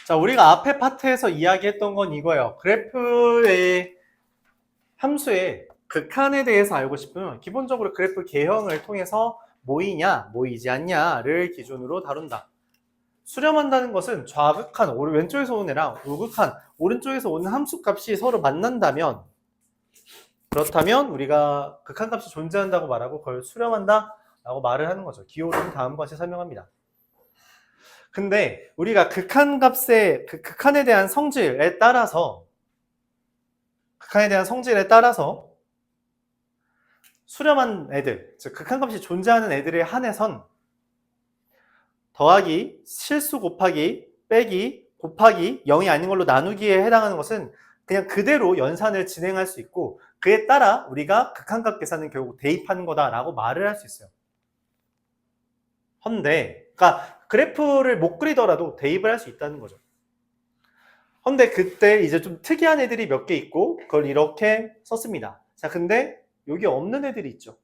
자, 우리가 앞에 파트에서 이야기했던 건 이거예요. 그래프의 함수의 극한에 대해서 알고 싶으면 기본적으로 그래프 개형을 통해서 모이냐, 모이지 않냐를 기준으로 다룬다. 수렴한다는 것은 좌극한, 왼쪽에서 오는 애랑 우극한, 오른쪽에서 오는 함수 값이 서로 만난다면, 그렇다면 우리가 극한값이 존재한다고 말하고 그걸 수렴한다 라고 말을 하는 거죠. 기호는 다음과 같이 설명합니다. 근데 우리가 극한에 대한 성질에 따라서 수렴한 애들, 즉 극한값이 존재하는 애들에 한해선 더하기, 실수 곱하기, 빼기, 곱하기, 0이 아닌 걸로 나누기에 해당하는 것은 그냥 그대로 연산을 진행할 수 있고 그에 따라 우리가 극한값 계산은 결국 대입하는 거다라고 말을 할 수 있어요. 헌데, 그러니까 그래프를 못 그리더라도 대입을 할 수 있다는 거죠. 헌데 그때 이제 좀 특이한 애들이 몇 개 있고 그걸 이렇게 썼습니다. 자, 근데 여기 없는 애들이 있죠.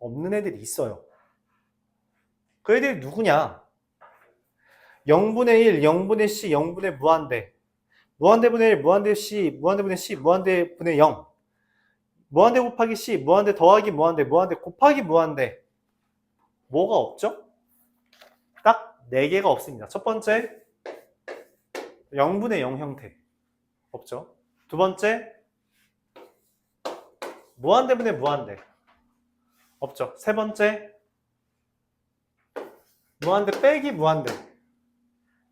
없는 애들이 있어요. 그 애들이 누구냐? 0분의 1, 0분의 C, 0분의 무한대, 무한대분의 1, 무한대 C, 무한대분의 C, 무한대분의 0, 무한대 곱하기 C, 무한대 더하기 무한대, 무한대 곱하기 무한대. 뭐가 없죠? 딱 4개가 없습니다. 첫 번째, 0분의 0 형태. 없죠. 두 번째, 무한대분의 무한대. 없죠. 세 번째, 무한대 빼기 무한대.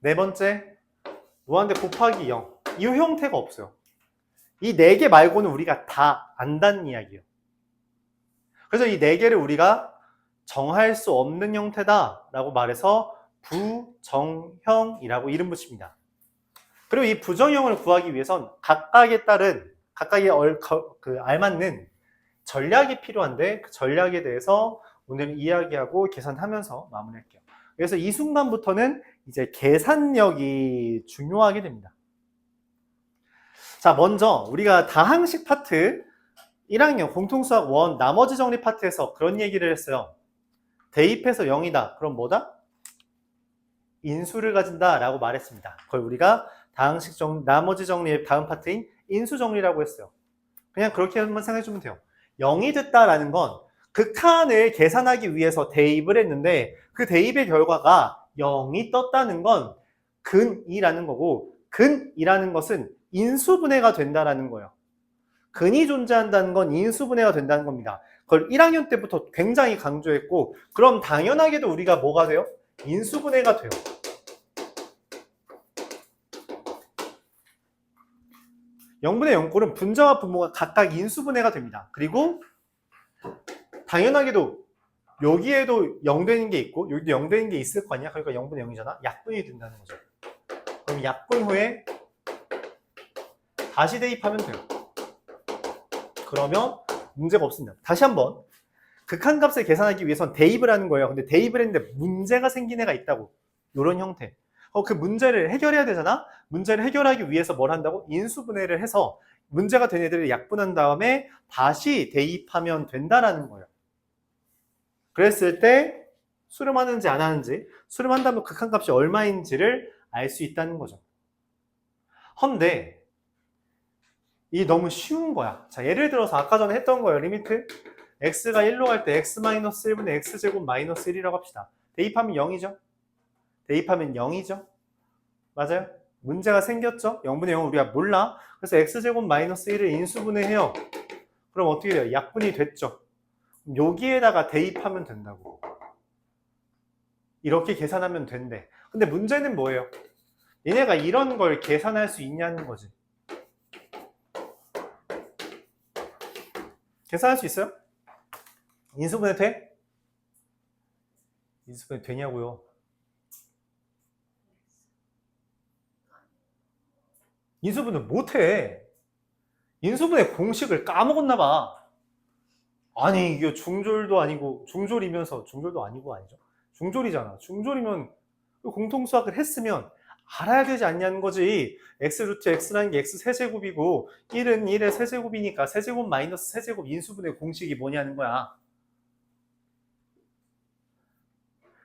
네 번째, 무한대 곱하기 0. 이 형태가 없어요. 이 4개 말고는 우리가 다 안다는 이야기예요. 그래서 이 4개를 우리가 정할 수 없는 형태다라고 말해서 부정형이라고 이름 붙입니다. 그리고 이 부정형을 구하기 위해선 각각에 따른 각각의 알맞는 전략이 필요한데 그 전략에 대해서 오늘 이야기하고 계산하면서 마무리할게요. 그래서 이 순간부터는 이제 계산력이 중요하게 됩니다. 자, 먼저 우리가 다항식 파트 1학년 공통수학 1 나머지 정리 파트에서 그런 얘기를 했어요. 대입해서 0이다. 그럼 뭐다? 인수를 가진다 라고 말했습니다. 그걸 우리가 다항식 나머지 정리의 다음 파트인 인수 정리라고 했어요. 그냥 그렇게만 생각해 주면 돼요. 0이 됐다라는 건 극한을 계산하기 위해서 대입을 했는데 그 대입의 결과가 0이 떴다는 건 근이라는 거고 근이라는 것은 인수분해가 된다라는 거예요. 근이 존재한다는 건 인수분해가 된다는 겁니다. 그걸 1학년 때부터 굉장히 강조했고 그럼 당연하게도 우리가 뭐가 돼요? 인수분해가 돼요. 영분의 0꼴은 분자와 분모가 각각 인수분해가 됩니다. 그리고 당연하게도 여기에도 0 되는 게 있고 여기도 0 되는 게 있을 거 아니야? 그러니까 0분의 0이잖아. 약분이 된다는 거죠. 그럼 약분 후에 다시 대입하면 돼요. 그러면 문제가 없습니다. 다시 한번 극한값을 계산하기 위해선 대입을 하는 거예요. 근데 대입을 했는데 문제가 생긴 애가 있다고. 이런 형태. 그 문제를 해결해야 되잖아? 문제를 해결하기 위해서 뭘 한다고? 인수분해를 해서 문제가 된 애들을 약분한 다음에 다시 대입하면 된다라는 거예요. 그랬을 때 수렴하는지 안 하는지, 수렴한다면 극한값이 얼마인지를 알 수 있다는 거죠. 헌데 이 너무 쉬운 거야. 자, 예를 들어서 아까 전에 했던 거예요. 리미트 x가 1로 갈 때 x-1분의 x제곱 마이너스 1이라고 합시다. 대입하면 0이죠? 대입하면 0이죠? 맞아요? 문제가 생겼죠? 0분의 0을 우리가 몰라. 그래서 x제곱 마이너스 1을 인수분해해요. 그럼 어떻게 돼요? 약분이 됐죠? 여기에다가 대입하면 된다고. 이렇게 계산하면 된대. 근데 문제는 뭐예요? 얘네가 이런 걸 계산할 수 있냐는 거지. 계산할 수 있어요? 인수분해 돼? 인수분해 되냐고요? 인수분해 못해. 인수분해 공식을 까먹었나 봐. 아니 이게 중졸도 아니고 중졸이면서 중졸도 아니고 아니죠. 중졸이잖아. 중졸이면 공통수학을 했으면 알아야 되지 않냐는 거지. x 루트 x라는 게 x 세제곱이고 1은 1의 세제곱이니까 세제곱 마이너스 세제곱 인수분해 공식이 뭐냐는 거야.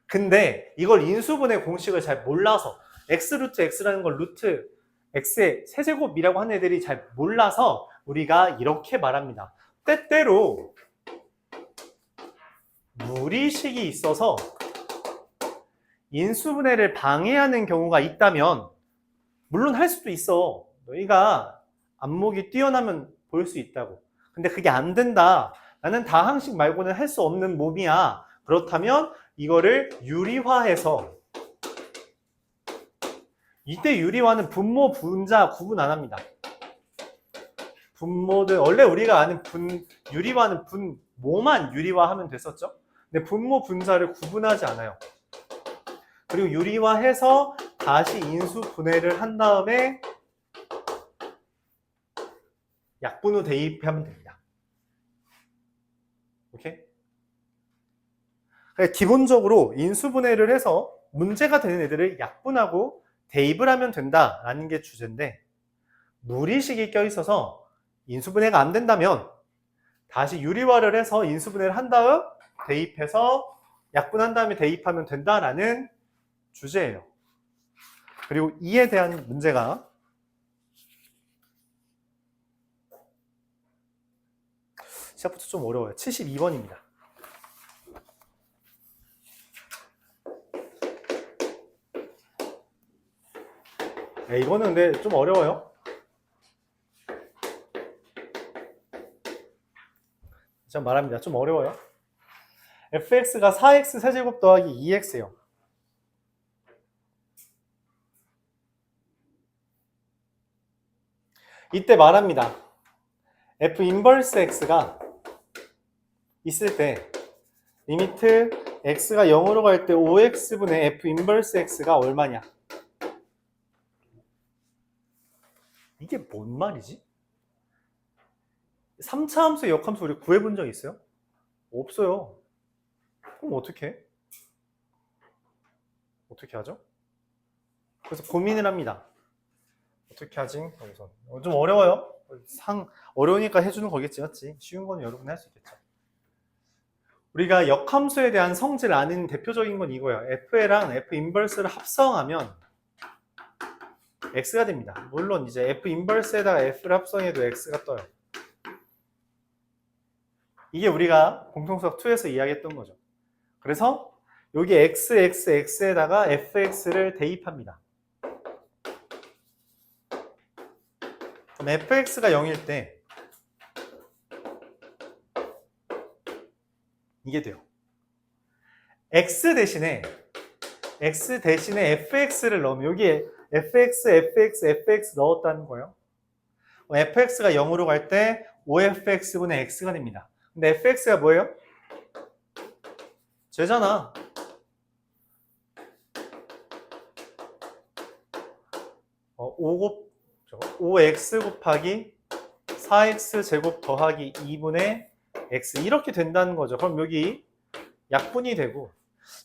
근데 이걸 인수분해 공식을 잘 몰라서 x 루트 x라는 걸 루트 x의 세제곱이라고 하는 애들이 잘 몰라서 우리가 이렇게 말합니다. 때때로 무리식이 있어서 인수분해를 방해하는 경우가 있다면 물론 할 수도 있어. 너희가 안목이 뛰어나면 볼 수 있다고. 근데 그게 안 된다. 나는 다항식 말고는 할 수 없는 몸이야. 그렇다면 이거를 유리화해서, 이때 유리화는 분모, 분자 구분 안 합니다. 분모들 원래 우리가 아는 유리화는 분모만 유리화하면 됐었죠. 근데 분모, 분자를 구분하지 않아요. 그리고 유리화해서 다시 인수 분해를 한 다음에 약분후 대입하면 됩니다. 오케이? 기본적으로 인수분해를 해서 문제가 되는 애들을 약분하고 대입을 하면 된다라는 게 주제인데, 무리식이 껴있어서 인수분해가 안 된다면 다시 유리화를 해서 인수분해를 한 다음 대입해서 약분한 다음에 대입하면 된다라는 주제예요. 그리고 이에 대한 문제가 시작부터 좀 어려워요. 72번입니다. 네, 이거는 근데 좀 어려워요. 제가 말합니다. 좀 어려워요. fx가 4x 세제곱 더하기 2x예요. 이때 말합니다. f 인버스 x가 있을 때 리미트 x가 0으로 갈 때 5x분의 f 인버스 x가 얼마냐? 이게 뭔 말이지? 3차 함수, 역함수 우리 구해본 적 있어요? 없어요. 그럼 어떻게 해? 어떻게 하죠? 그래서 고민을 합니다. 어떻게 하지? 거기서 좀 어려워요. 어려우니까 해주는 거겠지, 맞지? 쉬운 거는 여러분이 할 수 있겠죠. 우리가 역함수에 대한 성질을 아는 대표적인 건 이거예요. f랑 f 인버스를 합성하면 x가 됩니다. 물론 이제 f 인버스에다가 f를 합성해도 x가 떠요. 이게 우리가 공통수학 2에서 이야기했던 거죠. 그래서 여기 x에다가 fx를 대입합니다. 그럼 fx가 0일 때 이게 돼요. x 대신에 fx를 넣으면 여기에 fx 넣었다는 거예요. fx가 0으로 갈 때 5fx분의 x가 됩니다. 근데 fx가 뭐예요? 쟤잖아. 5x 곱하기 4x 제곱 더하기 2분의 x 이렇게 된다는 거죠. 그럼 여기 약분이 되고,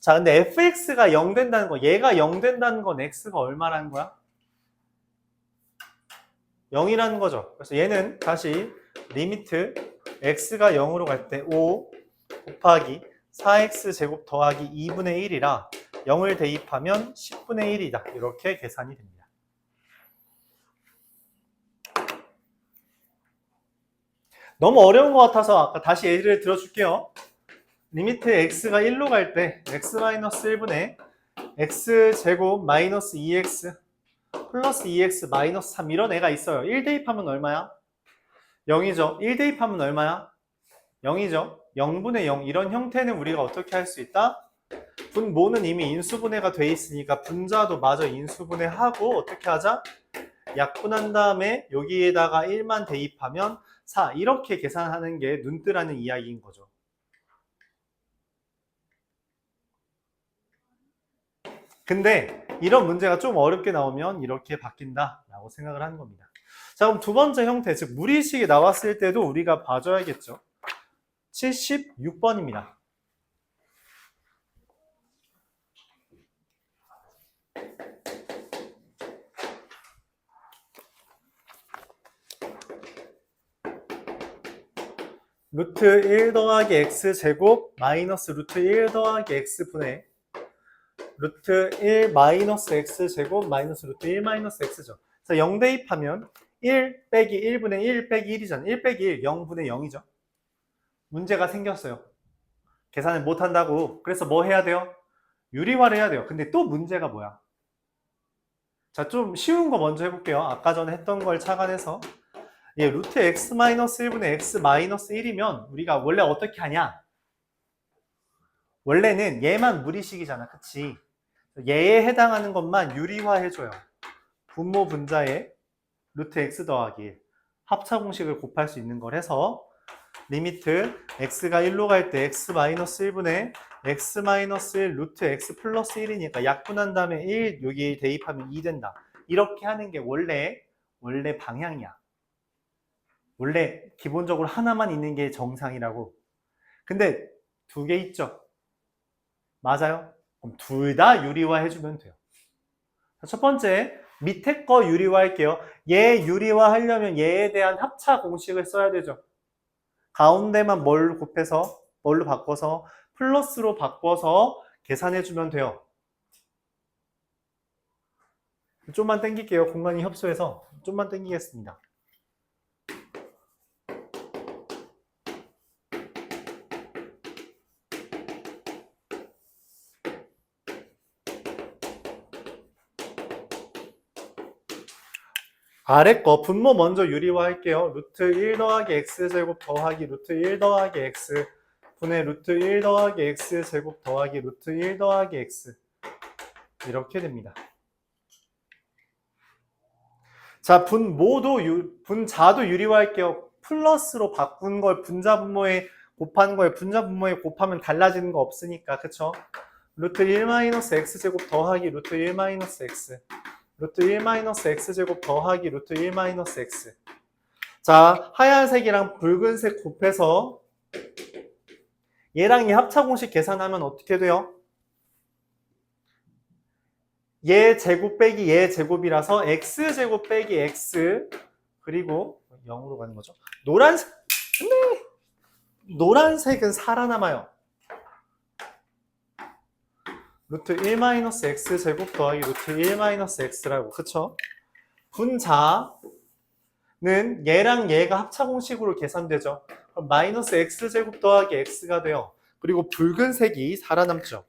자 근데 fx가 0 된다는 거, 얘가 0 된다는 건 x가 얼마라는 거야? 0이라는 거죠. 그래서 얘는 다시 리미트 x가 0으로 갈 때 5 곱하기 4x 제곱 더하기 2분의 1이라 0을 대입하면 10분의 1이다. 이렇게 계산이 됩니다. 너무 어려운 것 같아서 아까 다시 예를 들어줄게요. 리미트 x가 1로 갈 때 x-1분의 x제곱 마이너스 2x 플러스 2x 마이너스 3 이런 애가 있어요. 1 대입하면 얼마야? 0이죠. 1 대입하면 얼마야? 0이죠. 0분의 0 이런 형태는 우리가 어떻게 할 수 있다? 분모는 이미 인수분해가 돼 있으니까 분자도 마저 인수분해하고 어떻게 하자? 약분한 다음에 여기에다가 1만 대입하면 4 이렇게 계산하는 게 눈뜨라는 이야기인 거죠. 근데 이런 문제가 좀 어렵게 나오면 이렇게 바뀐다 라고 생각을 하는 겁니다. 자, 그럼 두 번째 형태, 즉 무리식이 나왔을 때도 우리가 봐줘야겠죠. 76번입니다. 루트 1 더하기 x제곱 마이너스 루트 1 더하기 x분의 루트 1 마이너스 x제곱 마이너스 루트 1 마이너스 x죠. 그래서 0 대입하면 1 빼기 1분의 1 빼기 1이잖아. 1 빼기 1, 0분의 0이죠. 문제가 생겼어요. 계산을 못한다고. 그래서 뭐 해야 돼요? 유리화를 해야 돼요. 근데 또 문제가 뭐야? 자, 좀 쉬운 거 먼저 해볼게요. 아까 전에 했던 걸 착안해서. 예, 루트 x 마이너스 1분의 x 마이너스 1이면 우리가 원래 어떻게 하냐? 원래는 얘만 무리식이잖아. 그치? 얘에 해당하는 것만 유리화해줘요. 분모 분자에 루트 x 더하기 1. 합차 공식을 곱할 수 있는 걸 해서 리미트 x가 1로 갈 때 x 마이너스 1분의 x 마이너스 1 루트 x 플러스 1이니까 약분한 다음에 1 여기 대입하면 2 된다. 이렇게 하는 게 원래 방향이야. 원래 기본적으로 하나만 있는 게 정상이라고. 근데 두 개 있죠. 맞아요? 그럼 둘 다 유리화 해주면 돼요. 첫 번째, 밑에 거 유리화 할게요. 얘 유리화 하려면 얘에 대한 합차 공식을 써야 되죠. 가운데만 뭘로 곱해서, 뭘로 바꿔서, 플러스로 바꿔서 계산해주면 돼요. 좀만 당길게요. 공간이 협소해서 좀만 당기겠습니다. 아래 거 분모 먼저 유리화 할게요. 루트 1 더하기 x제곱 더하기 루트 1 더하기 x 분의 루트 1 더하기 x제곱 더하기 루트 1 더하기 x 이렇게 됩니다. 자, 분자도 유리화 할게요. 플러스로 바꾼 걸 분자 분모에 곱한 걸 분자 분모에 곱하면 달라지는 거 없으니까, 그쵸? 루트 1 마이너스 x제곱 더하기 루트 1 마이너스 x 루트 1 마이너스 x제곱 더하기 루트 1 마이너스 x. 자, 하얀색이랑 붉은색 곱해서 얘랑 얘 합차 공식 계산하면 어떻게 돼요? 얘 제곱 빼기 얘 제곱이라서 x제곱 빼기 x 그리고 0으로 가는 거죠. 노란색은 살아남아요. 루트 1 마이너스 x제곱 더하기 루트 1 마이너스 x라고. 그쵸? 분자는 얘랑 얘가 합차 공식으로 계산되죠. 그럼 마이너스 x제곱 더하기 x가 돼요. 그리고 붉은색이 살아남죠.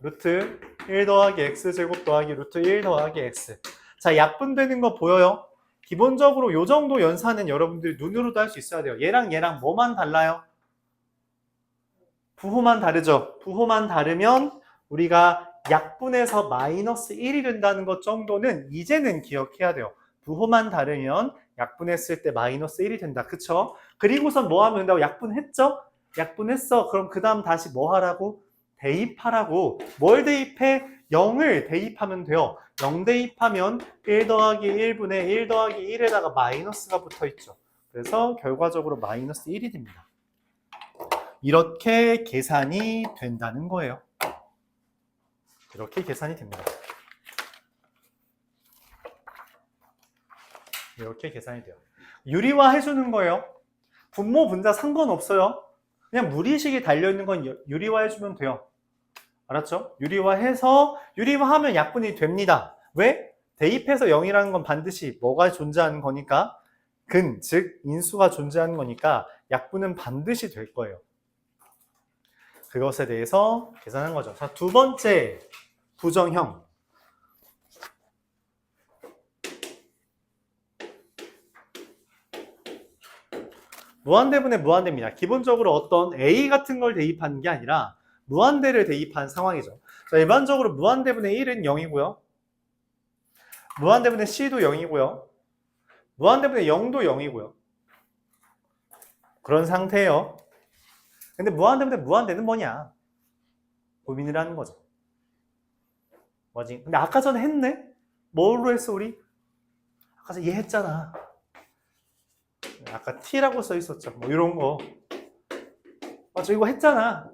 루트 1 더하기 x제곱 더하기 루트 1 더하기 x. 자, 약분되는 거 보여요? 기본적으로 요 정도 연산은 여러분들이 눈으로도 할 수 있어야 돼요. 얘랑 뭐만 달라요? 부호만 다르죠. 부호만 다르면 우리가 약분해서 마이너스 1이 된다는 것 정도는 이제는 기억해야 돼요. 부호만 다르면 약분했을 때 마이너스 1이 된다. 그쵸? 그리고선 뭐 하면 된다고? 약분했죠? 약분했어. 그럼 그 다음 다시 뭐 하라고? 대입하라고. 뭘 대입해? 0을 대입하면 돼요. 0 대입하면 1 더하기 1분의 1 더하기 1에다가 마이너스가 붙어 있죠. 그래서 결과적으로 마이너스 1이 됩니다. 이렇게 계산이 된다는 거예요. 이렇게 계산이 됩니다. 이렇게 계산이 돼요. 유리화 해주는 거예요. 분모 분자 상관없어요. 그냥 무리식이 달려있는 건 유리화 해주면 돼요. 알았죠? 유리화하면 약분이 됩니다. 왜? 대입해서 0이라는 건 반드시 뭐가 존재하는 거니까 즉 인수가 존재하는 거니까 약분은 반드시 될 거예요. 그것에 대해서 계산한 거죠. 자, 두 번째 부정형. 무한대분의 무한대입니다. 기본적으로 어떤 A 같은 걸 대입하는 게 아니라 무한대를 대입한 상황이죠. 자, 일반적으로 무한대분의 1은 0이고요. 무한대분의 C도 0이고요. 무한대분의 0도 0이고요. 그런 상태예요. 근데 무한대분의 무한대는 뭐냐? 고민을 하는 거죠. 뭐지? 근데 아까 전에 했네? 뭘로 했어 우리? 아까 전에 얘 했잖아. 아까 T라고 써 있었죠. 뭐 이런 거. 맞아, 이거 했잖아.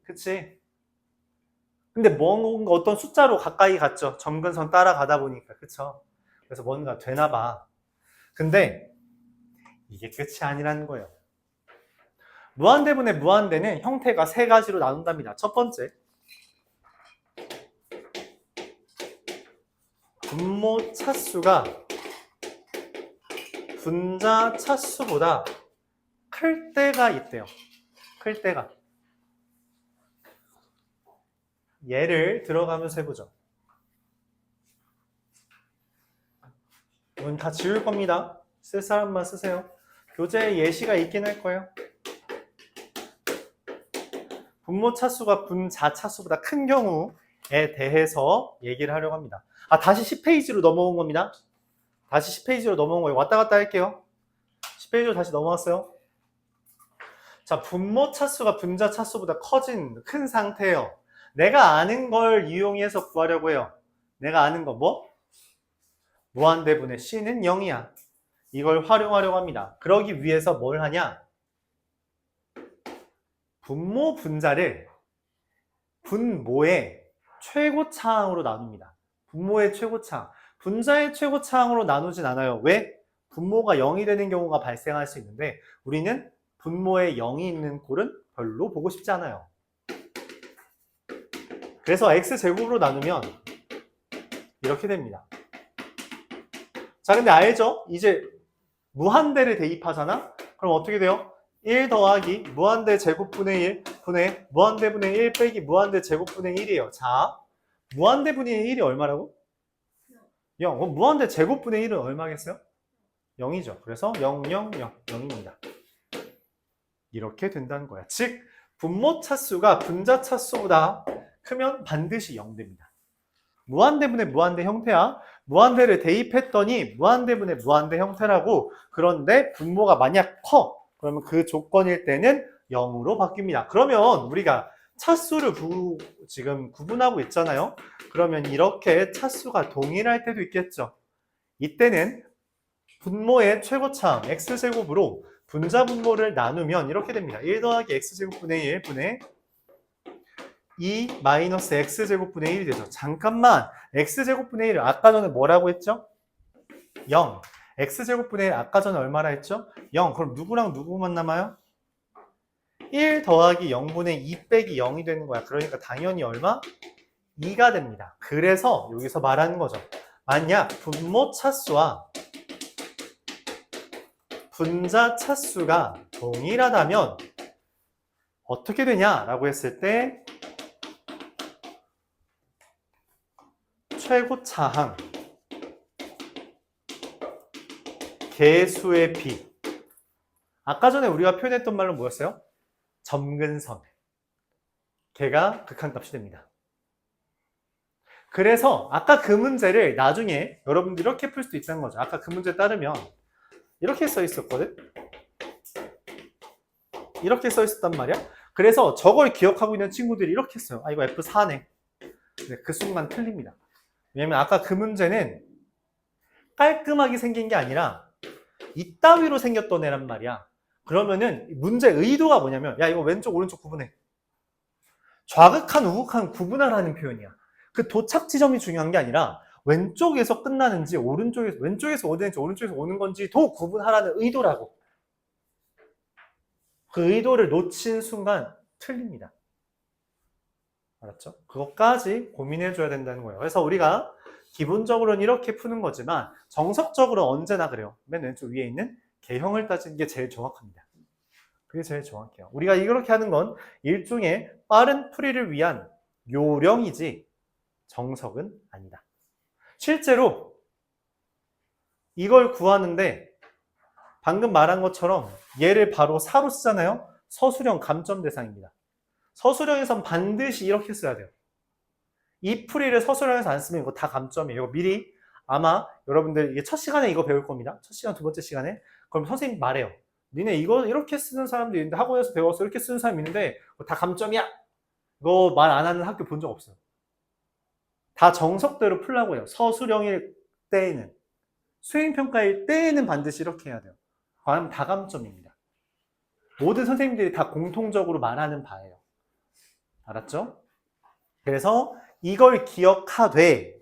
그치? 근데 뭔가 어떤 숫자로 가까이 갔죠. 점근선 따라가다 보니까. 그쵸? 그래서 뭔가 되나 봐. 근데 이게 끝이 아니라는 거예요. 무한대분의 무한대는 형태가 세 가지로 나눈답니다. 첫 번째, 분모 차수가 분자 차수보다 클 때가 있대요. 클 때가. 예를 들어가면서 해보죠. 이건 다 지울 겁니다. 쓸 사람만 쓰세요. 교재에 예시가 있긴 할 거예요. 분모 차수가 분자 차수보다 큰 경우에 대해서 얘기를 하려고 합니다. 다시 10페이지로 넘어온 겁니다. 다시 10페이지로 넘어온 거예요. 왔다 갔다 할게요. 10페이지로 다시 넘어왔어요. 자, 분모 차수가 분자 차수보다 큰 상태예요. 내가 아는 걸 이용해서 구하려고 해요. 내가 아는 거 뭐? 무한대분의 C는 0이야. 이걸 활용하려고 합니다. 그러기 위해서 뭘 하냐? 분모 분자를 분모의 최고차항으로 나눕니다. 분모의 최고차항. 분자의 최고차항으로 나누진 않아요. 왜? 분모가 0이 되는 경우가 발생할 수 있는데 우리는 분모에 0이 있는 꼴은 별로 보고 싶지 않아요. 그래서 x제곱으로 나누면 이렇게 됩니다. 자, 근데 알죠? 이제 무한대를 대입하잖아? 그럼 어떻게 돼요? 1 더하기 무한대 제곱분의 1 분의 무한대분의 1 빼기 무한대 제곱분의 1이에요. 자, 무한대분의 1이 얼마라고? 0. 그럼 무한대 제곱분의 1은 얼마겠어요? 0이죠. 그래서 0, 0, 0, 0입니다. 이렇게 된다는 거야. 즉, 분모 차수가 분자 차수보다 크면 반드시 0됩니다. 무한대분의 무한대 형태야. 무한대를 대입했더니 무한대분의 무한대 형태라고. 그런데 분모가 만약 커. 그러면 그 조건일 때는 0으로 바뀝니다. 그러면 우리가 차수를 지금 구분하고 있잖아요. 그러면 이렇게 차수가 동일할 때도 있겠죠. 이때는 분모의 최고차항 x제곱으로 분자 분모를 나누면 이렇게 됩니다. 1 더하기 x제곱분의 1 분의 2 마이너스 x제곱분의 1이 되죠. 잠깐만, x제곱분의 1을 아까 전에 뭐라고 했죠? 0. x제곱분의 1 아까 전에 얼마라 했죠? 0. 그럼 누구랑 누구만 남아요? 1 더하기 0분의 2 빼기 0이 되는 거야. 그러니까 당연히 얼마? 2가 됩니다. 그래서 여기서 말하는 거죠. 만약 분모 차수와 분자 차수가 동일하다면 어떻게 되냐라고 했을 때 최고차항 개수의 비. 아까 전에 우리가 표현했던 말로 뭐였어요? 점근선. 걔가 극한값이 됩니다. 그래서 아까 그 문제를 나중에 여러분들 이렇게 풀 수도 있다는 거죠. 아까 그 문제에 따르면 이렇게 써 있었거든? 이렇게 써 있었단 말이야. 그래서 저걸 기억하고 있는 친구들이 이렇게 써요. 이거 F4네. 네, 그 순간 틀립니다. 왜냐면 아까 그 문제는 깔끔하게 생긴 게 아니라 이따위로 생겼던 애란 말이야. 그러면은 문제 의도가 뭐냐면 야, 이거 왼쪽 오른쪽 구분해. 좌극한 우극한 구분하라는 표현이야. 그 도착 지점이 중요한 게 아니라 왼쪽에서 끝나는지 왼쪽에서 오는지 오른쪽에서 오는 건지도 구분하라는 의도라고. 그 의도를 놓친 순간 틀립니다. 알았죠? 그것까지 고민해줘야 된다는 거예요. 그래서 우리가 기본적으로는 이렇게 푸는 거지만 정석적으로 언제나 그래요. 맨 왼쪽 위에 있는 개형을 따지는 게 제일 정확합니다. 그게 제일 정확해요. 우리가 이렇게 하는 건 일종의 빠른 풀이를 위한 요령이지 정석은 아니다. 실제로 이걸 구하는데 방금 말한 것처럼 얘를 바로 사로 쓰잖아요. 서술형 감점 대상입니다. 서술형에선 반드시 이렇게 써야 돼요. 이 풀이를 서술형에서 안 쓰면 이거 다 감점이에요. 이거 미리 아마 여러분들 이게 첫 시간에 이거 배울 겁니다. 첫 시간, 두 번째 시간에. 그럼 선생님 말해요. 니네 이거 이렇게 쓰는 사람도 있는데 학원에서 배워서 이렇게 쓰는 사람이 있는데 다 감점이야. 이거 말 안 하는 학교 본 적 없어요. 다 정석대로 풀라고 해요. 서술형일 때에는. 수행평가일 때에는 반드시 이렇게 해야 돼요. 그럼 다 감점입니다. 모든 선생님들이 다 공통적으로 말하는 바예요. 알았죠? 그래서 이걸 기억하되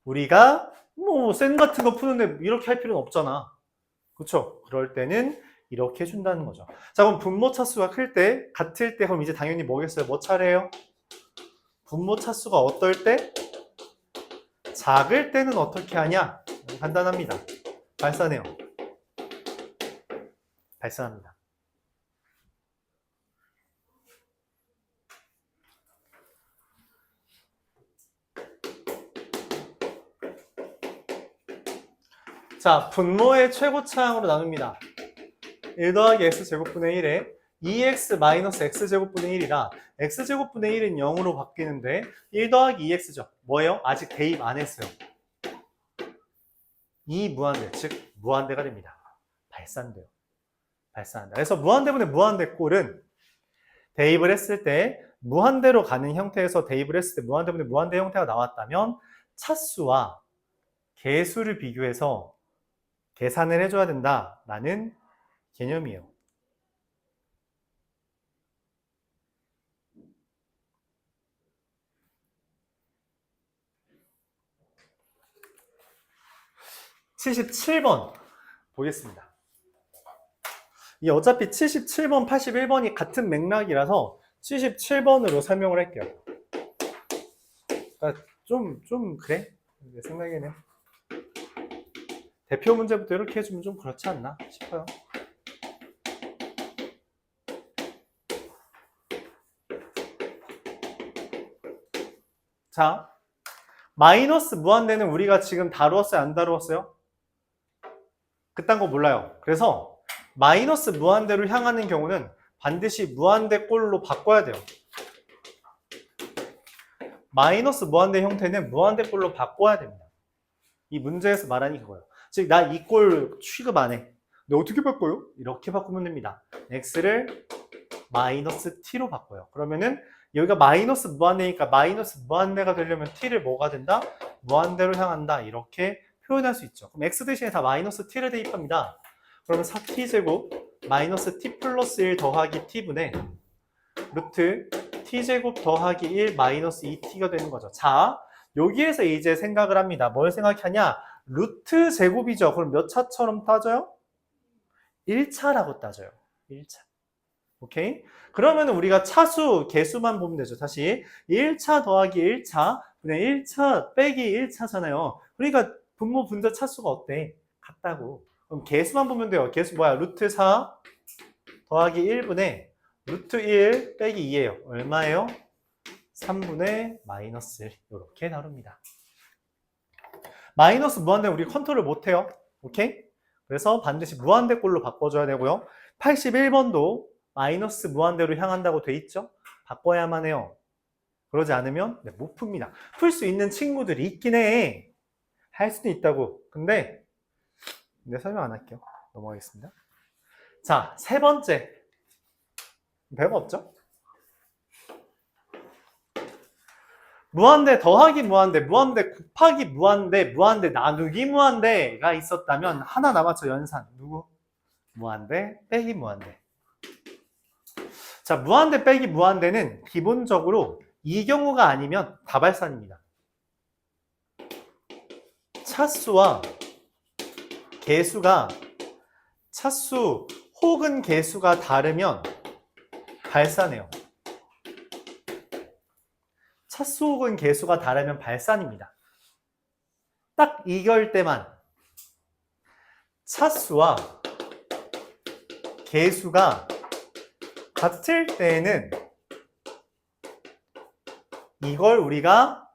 우리가 뭐 쌤 같은 거 푸는데 이렇게 할 필요는 없잖아. 그렇죠? 그럴 때는 이렇게 해준다는 거죠. 자, 그럼 분모 차수가 클 때, 같을 때 그럼 이제 당연히 뭐겠어요? 뭐 차례예요? 분모 차수가 어떨 때? 작을 때는 어떻게 하냐? 간단합니다. 발산해요. 발산합니다. 자, 분모의 최고차항으로 나눕니다. 1 더하기 x제곱분의 1에 2x 마이너스 x제곱분의 1이라 x제곱분의 1은 0으로 바뀌는데 1 더하기 2x죠. 뭐예요? 아직 대입 안 했어요. 이 무한대, 즉 무한대가 됩니다. 발산돼요. 발산한다. 그래서 무한대분의 무한대 꼴은 대입을 했을 때 무한대로 가는 형태에서 대입을 했을 때 무한대분의 무한대 형태가 나왔다면 차수와 개수를 비교해서 계산을 해줘야 된다라는 개념이에요. (77번) 보겠습니다. 이 어차피 77번, 81번이 같은 맥락이라서 77번으로 설명을 할게요. 그러니까 좀 그래? 내 생각에는 대표 문제부터 이렇게 해주면 좀 그렇지 않나 싶어요. 자, 마이너스 무한대는 우리가 지금 다루었어요? 안 다루었어요? 그딴 거 몰라요. 그래서 마이너스 무한대로 향하는 경우는 반드시 무한대 꼴로 바꿔야 돼요. 마이너스 무한대 형태는 무한대 꼴로 바꿔야 됩니다. 이 문제에서 말하니 그거예요. 즉, 나 이 꼴 취급 안 해. 근데 어떻게 바꿔요? 이렇게 바꾸면 됩니다. x를 마이너스 t로 바꿔요. 그러면은 여기가 마이너스 무한대니까 마이너스 무한대가 되려면 t를 뭐가 된다? 무한대로 향한다. 이렇게 표현할 수 있죠. 그럼 x 대신에 다 마이너스 t를 대입합니다. 그러면 4t제곱 마이너스 t 플러스 1 더하기 t분의 루트 t제곱 더하기 1 마이너스 2t가 되는 거죠. 자, 여기에서 이제 생각을 합니다. 뭘 생각하냐? 루트 제곱이죠. 그럼 몇 차처럼 따져요? 1차라고 따져요. 1차. 오케이? 그러면 우리가 차수, 개수만 보면 되죠. 다시 1차 더하기 1차 분의 1차 빼기 1차잖아요. 그러니까 분모 분자 차수가 어때? 같다고. 그럼 개수만 보면 돼요. 개수 뭐야? 루트 4 더하기 1분의 루트 1 빼기 2예요. 얼마예요? 3분의 마이너스 1. 이렇게 다룹니다. 마이너스 무한대 우리 컨트롤 못해요. 오케이? 그래서 반드시 무한대 꼴로 바꿔줘야 되고요. 81번도 마이너스 무한대로 향한다고 돼 있죠? 바꿔야만 해요. 그러지 않으면 못 풉니다. 풀 수 있는 친구들이 있긴 해. 할 수도 있다고. 근데 설명 안 할게요. 넘어가겠습니다. 자, 세 번째. 별거 없죠? 무한대 더하기 무한대, 무한대 곱하기 무한대, 무한대 나누기 무한대가 있었다면 하나 남았죠, 연산. 누구? 무한대 빼기 무한대. 자, 무한대 빼기 무한대는 기본적으로 이 경우가 아니면 다발산입니다. 차수와 개수가 차수 혹은 개수가 다르면 발산해요. 차수 혹은 개수가 다르면 발산입니다. 딱 이럴 때만 차수와 개수가 같을 때는 이걸 우리가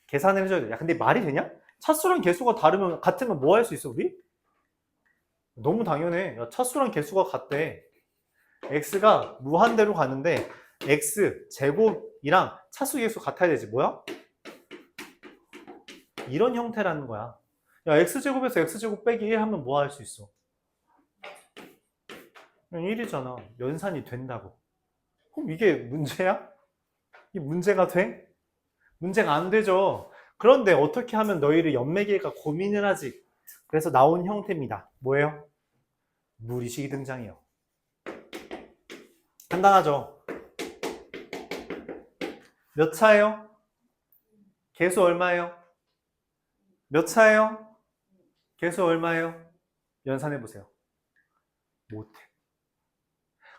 계산을 해줘야 돼요. 야, 근데 말이 되냐? 차수랑 개수가 다르면 같으면 뭐 할 수 있어 우리? 너무 당연해. 야, 차수랑 개수가 같대. x가 무한대로 가는데 x 제곱이랑 차수 개수 같아야 되지. 뭐야? 이런 형태라는 거야. 야, x제곱에서 x제곱 빼기 1 하면 뭐 할 수 있어? 1이잖아. 연산이 된다고. 그럼 이게 문제야? 이게 문제가 돼? 문제가 안 되죠. 그런데 어떻게 하면 너희를 연매길까 고민을 하지. 그래서 나온 형태입니다. 뭐예요? 무리식이 등장해요. 간단하죠? 몇 차예요? 개수 얼마예요? 몇 차예요? 개수 얼마예요? 연산해보세요. 못해.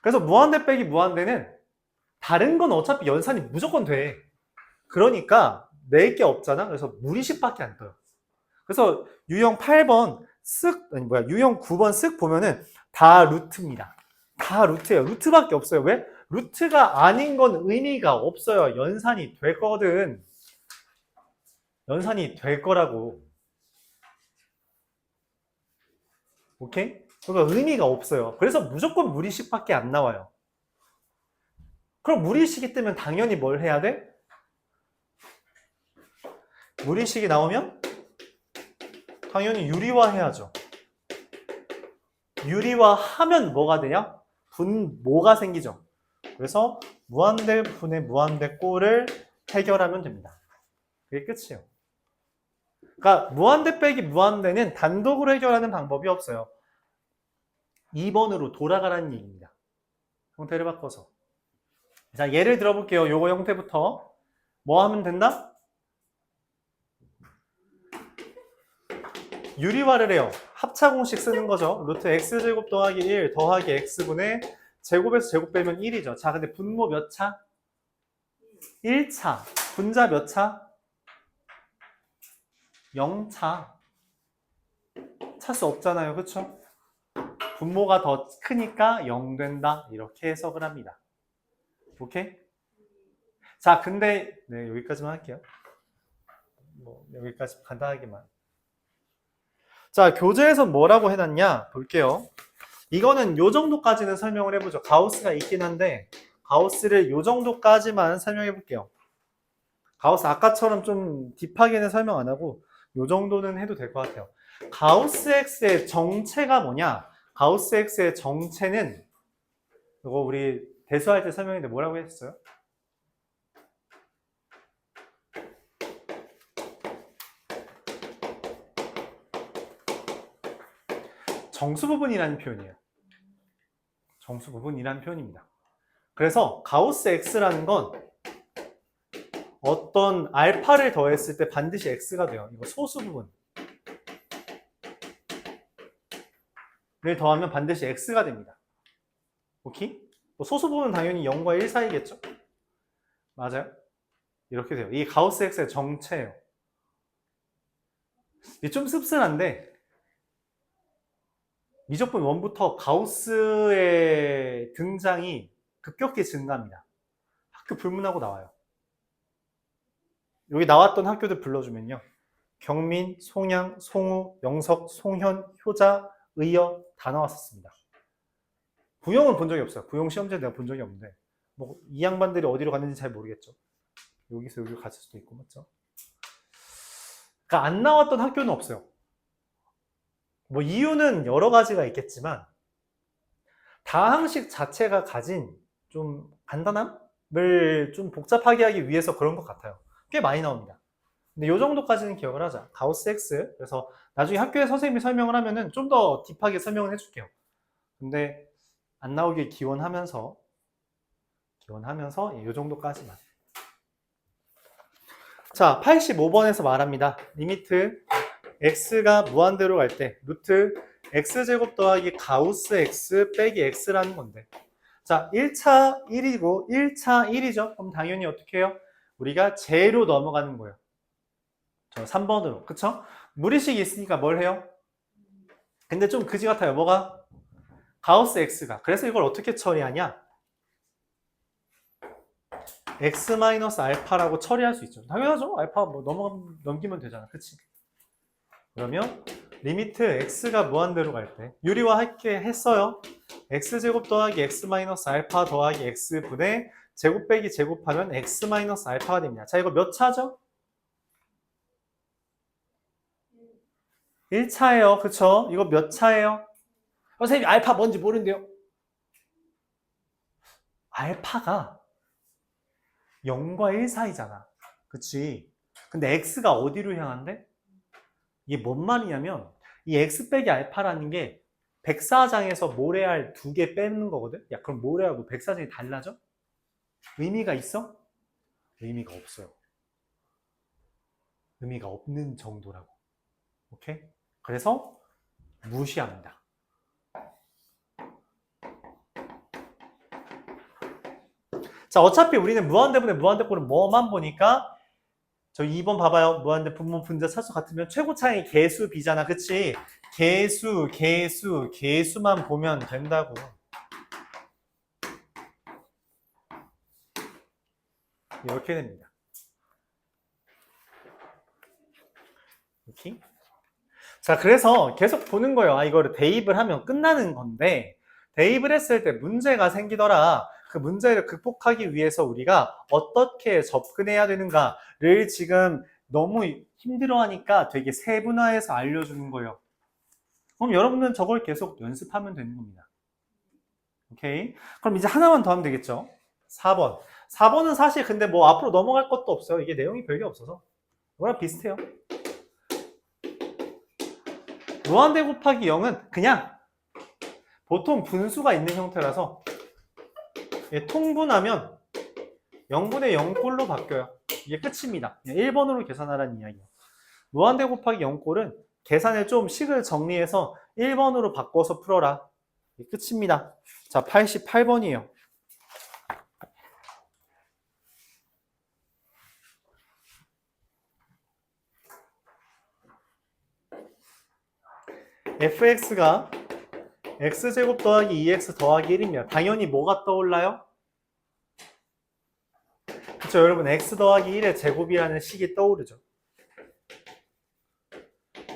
그래서 무한대 빼기 무한대는 다른 건 어차피 연산이 무조건 돼. 그러니까 낼 게 없잖아. 그래서 무리식밖에 안 떠요. 그래서 유형 8번 유형 9번 쓱 보면은 다 루트입니다. 다 루트예요. 루트밖에 없어요. 왜? 루트가 아닌 건 의미가 없어요. 연산이 될 거거든. 연산이 될 거라고. 오케이? 그러니까 의미가 없어요. 그래서 무조건 무리식밖에 안 나와요. 그럼 무리식이 뜨면 당연히 뭘 해야 돼? 무리식이 나오면 당연히 유리화해야죠. 유리화하면 뭐가 되냐? 분모가 생기죠. 그래서 무한대 분의 무한대 꼴을 해결하면 됩니다. 그게 끝이에요. 그러니까 무한대 빼기 무한대는 단독으로 해결하는 방법이 없어요. 2번으로 돌아가라는 얘기입니다. 형태를 바꿔서. 자, 예를 들어볼게요. 요거 형태부터. 뭐 하면 된다? 유리화를 해요. 합차 공식 쓰는 거죠. 루트 x제곱 더하기 1 더하기 x분의 제곱에서 제곱 빼면 1이죠. 자, 근데 분모 몇 차? 1차. 분자 몇 차? 0차. 찰 수 없잖아요. 그쵸? 분모가 더 크니까 0 된다. 이렇게 해석을 합니다. 오케이? 자, 근데 네, 여기까지만 할게요. 여기까지 간단하게만. 자, 교재에서 뭐라고 해놨냐? 볼게요. 이거는 요 정도까지는 설명을 해보죠. 가우스가 있긴 한데 가우스를 요 정도까지만 설명해 볼게요. 가우스 아까처럼 좀 딥하게는 설명 안 하고 요 정도는 해도 될 것 같아요. 가우스 X의 정체가 뭐냐? 가우스 X의 정체는 이거 우리 대수할 때 설명했는데 뭐라고 했어요? 정수 부분이라는 표현이에요. 정수 부분이라는 표현입니다. 그래서 가우스 X라는 건 어떤 알파를 더했을 때 반드시 X가 돼요. 이거 소수 부분을 더하면 반드시 X가 됩니다. 오케이? 뭐 소수 부분은 당연히 0과 1 사이겠죠? 맞아요? 이렇게 돼요. 이게 가우스 X의 정체예요. 이게 좀 씁쓸한데 미적분 1부터 가우스의 등장이 급격히 증가합니다. 학교 불문하고 나와요. 여기 나왔던 학교들 불러주면요. 경민, 송양, 송우, 영석, 송현, 효자, 의여 다 나왔었습니다. 부영은 본 적이 없어요. 부영 시험제 내가 본 적이 없는데 뭐 이 양반들이 어디로 갔는지 잘 모르겠죠. 여기서 여기로 갔을 수도 있고 맞죠? 그러니까 안 나왔던 학교는 없어요. 뭐 이유는 여러 가지가 있겠지만 다항식 자체가 가진 좀 간단함을 좀 복잡하게 하기 위해서 그런 것 같아요. 꽤 많이 나옵니다. 근데 이 정도까지는 기억을 하자. 가우스 X. 그래서 나중에 학교에 선생님이 설명을 하면은 좀 더 딥하게 설명을 해줄게요. 근데 안 나오길 기원하면서 이 정도까지만. 자, 85번에서 말합니다. 리미트 x가 무한대로 갈 때 루트 x제곱 더하기 가우스 x 빼기 x라는 건데 자, 1차 1이고 1차 1이죠. 그럼 당연히 어떻게 해요? 우리가 제로 넘어가는 거예요. 저 3번으로. 그쵸? 무리식이 있으니까 뭘 해요? 근데 좀 그지 같아요. 뭐가? 가우스 x가. 그래서 이걸 어떻게 처리하냐? x-알파라고 처리할 수 있죠. 당연하죠. 알파 뭐 넘기면 되잖아. 그치? 그러면 리미트 x가 무한대로 갈 때 유리화 할게 했어요. x제곱 더하기 x-알파 더하기 x분의 제곱 빼기 제곱하면 x-알파가 됩니다. 자, 이거 몇 차죠? 1차예요. 그쵸? 이거 몇 차예요? 선생님 알파 뭔지 모르는데요. 알파가 0과 1 사이잖아. 그치? 근데 x가 어디로 향한대? 이게 뭔 말이냐면 이 x 빼기 알파라는 게 백사장에서 모래알 2개 빼는 거거든? 야, 그럼 모래알하고 백사장이 달라져? 의미가 있어? 의미가 없어요. 의미가 없는 정도라고. 오케이? 그래서 무시합니다. 자, 어차피 우리는 무한대분의 무한대꼴은 뭐만 보니까 저 2번 봐봐요. 무한대 분모 분자 차수 같으면 최고 차이 개수 B잖아. 그치? 개수만 보면 된다고. 이렇게 됩니다. 이렇게. 자, 그래서 계속 보는 거예요. 아, 이거를 대입을 하면 끝나는 건데, 대입을 했을 때 문제가 생기더라. 그 문제를 극복하기 위해서 우리가 어떻게 접근해야 되는가를 지금 너무 힘들어하니까 되게 세분화해서 알려주는 거예요. 그럼 여러분은 저걸 계속 연습하면 되는 겁니다. 오케이? 그럼 이제 하나만 더 하면 되겠죠? 4번. 4번은 사실 근데 뭐 앞으로 넘어갈 것도 없어요. 이게 내용이 별게 없어서. 이거랑 비슷해요. 무한대 곱하기 0은 그냥 보통 분수가 있는 형태라서 통분하면 0분의 0꼴로 바뀌어요. 이게 끝입니다. 1번으로 계산하라는 이야기예요. 무한대 곱하기 0꼴은 계산에 좀 식을 정리해서 1번으로 바꿔서 풀어라. 이게 끝입니다. 자, 88번이에요. fx가 x제곱 더하기 2x 더하기 1이면 당연히 뭐가 떠올라요? 그쵸, 여러분 x 더하기 1의 제곱이라는 식이 떠오르죠.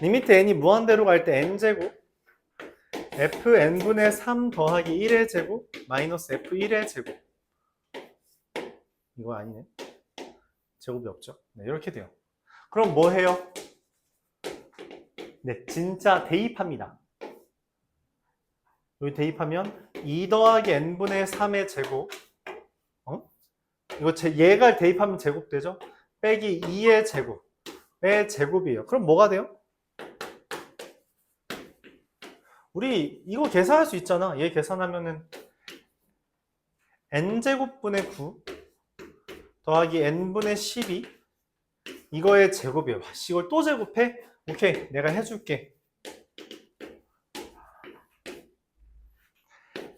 리미트 n이 무한대로 갈 때 n제곱 fn분의 3 더하기 1의 제곱 마이너스 f1의 제곱. 이거 아니네. 제곱이 없죠. 네, 이렇게 돼요. 그럼 뭐 해요? 네, 진짜 대입합니다. 여기 대입하면 2 더하기 n분의 3의 제곱. 이거 얘가 대입하면 제곱되죠? 빼기 2의 제곱의 제곱이에요. 그럼 뭐가 돼요? 우리 이거 계산할 수 있잖아. 얘 계산하면은 n제곱분의 9 더하기 n분의 12 이거의 제곱이에요. 이걸 또 제곱해? 오케이, 내가 해줄게.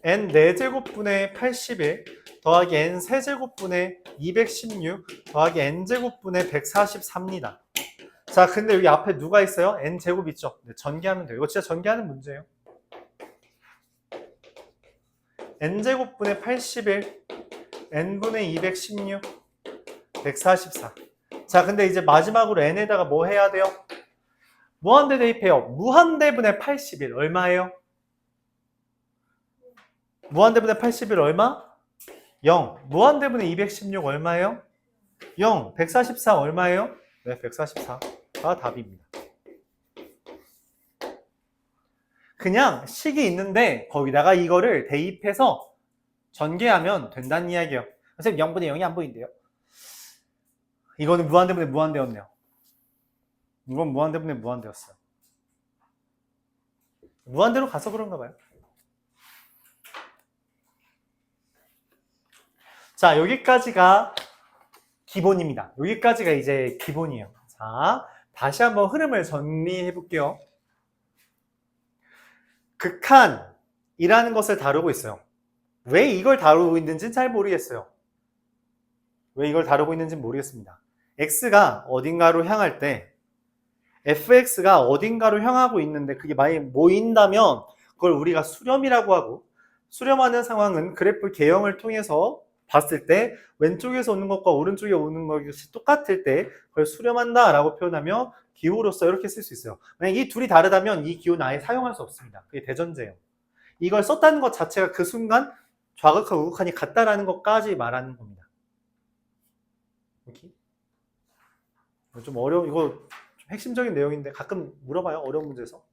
n 4제곱분의 81 더하기 n 세제곱분의 216 더하기 n제곱분의 143입니다. 자, 근데 여기 앞에 누가 있어요? n제곱 있죠? 네, 전개하면 돼요. 이거 진짜 전개하는 문제예요. n제곱분의 81 n분의 216 144. 자, 근데 이제 마지막으로 n에다가 뭐 해야 돼요? 무한대 대입해요. 무한대분의 81 얼마예요? 무한대분의 81 얼마? 0. 무한대분의 216 얼마예요? 0. 144 얼마예요? 네, 144가 답입니다. 그냥 식이 있는데 거기다가 이거를 대입해서 전개하면 된다는 이야기예요. 선생님 0분의 0이 안 보이는데요? 이거는 무한대분의 무한대였네요. 이건 무한대분의 무한대였어요. 무한대로 가서 그런가 봐요. 자, 여기까지가 기본입니다. 여기까지가 이제 기본이에요. 자, 다시 한번 흐름을 정리해 볼게요. 극한이라는 것을 다루고 있어요. 왜 이걸 다루고 있는지는 잘 모르겠어요. 왜 이걸 다루고 있는지는 모르겠습니다. x가 어딘가로 향할 때 fx가 어딘가로 향하고 있는데 그게 만약에 모인다면 그걸 우리가 수렴이라고 하고, 수렴하는 상황은 그래프 개형을 통해서 봤을 때 왼쪽에서 오는 것과 오른쪽에 오는 것이 똑같을 때 그걸 수렴한다 라고 표현하며 기호로서 이렇게 쓸 수 있어요. 만약 이 둘이 다르다면 이 기호는 아예 사용할 수 없습니다. 그게 대전제예요. 이걸 썼다는 것 자체가 그 순간 좌극하고 우극한이 같다라는 것까지 말하는 겁니다. 이렇게. 좀 어려운, 이거 좀 핵심적인 내용인데 가끔 물어봐요. 어려운 문제에서.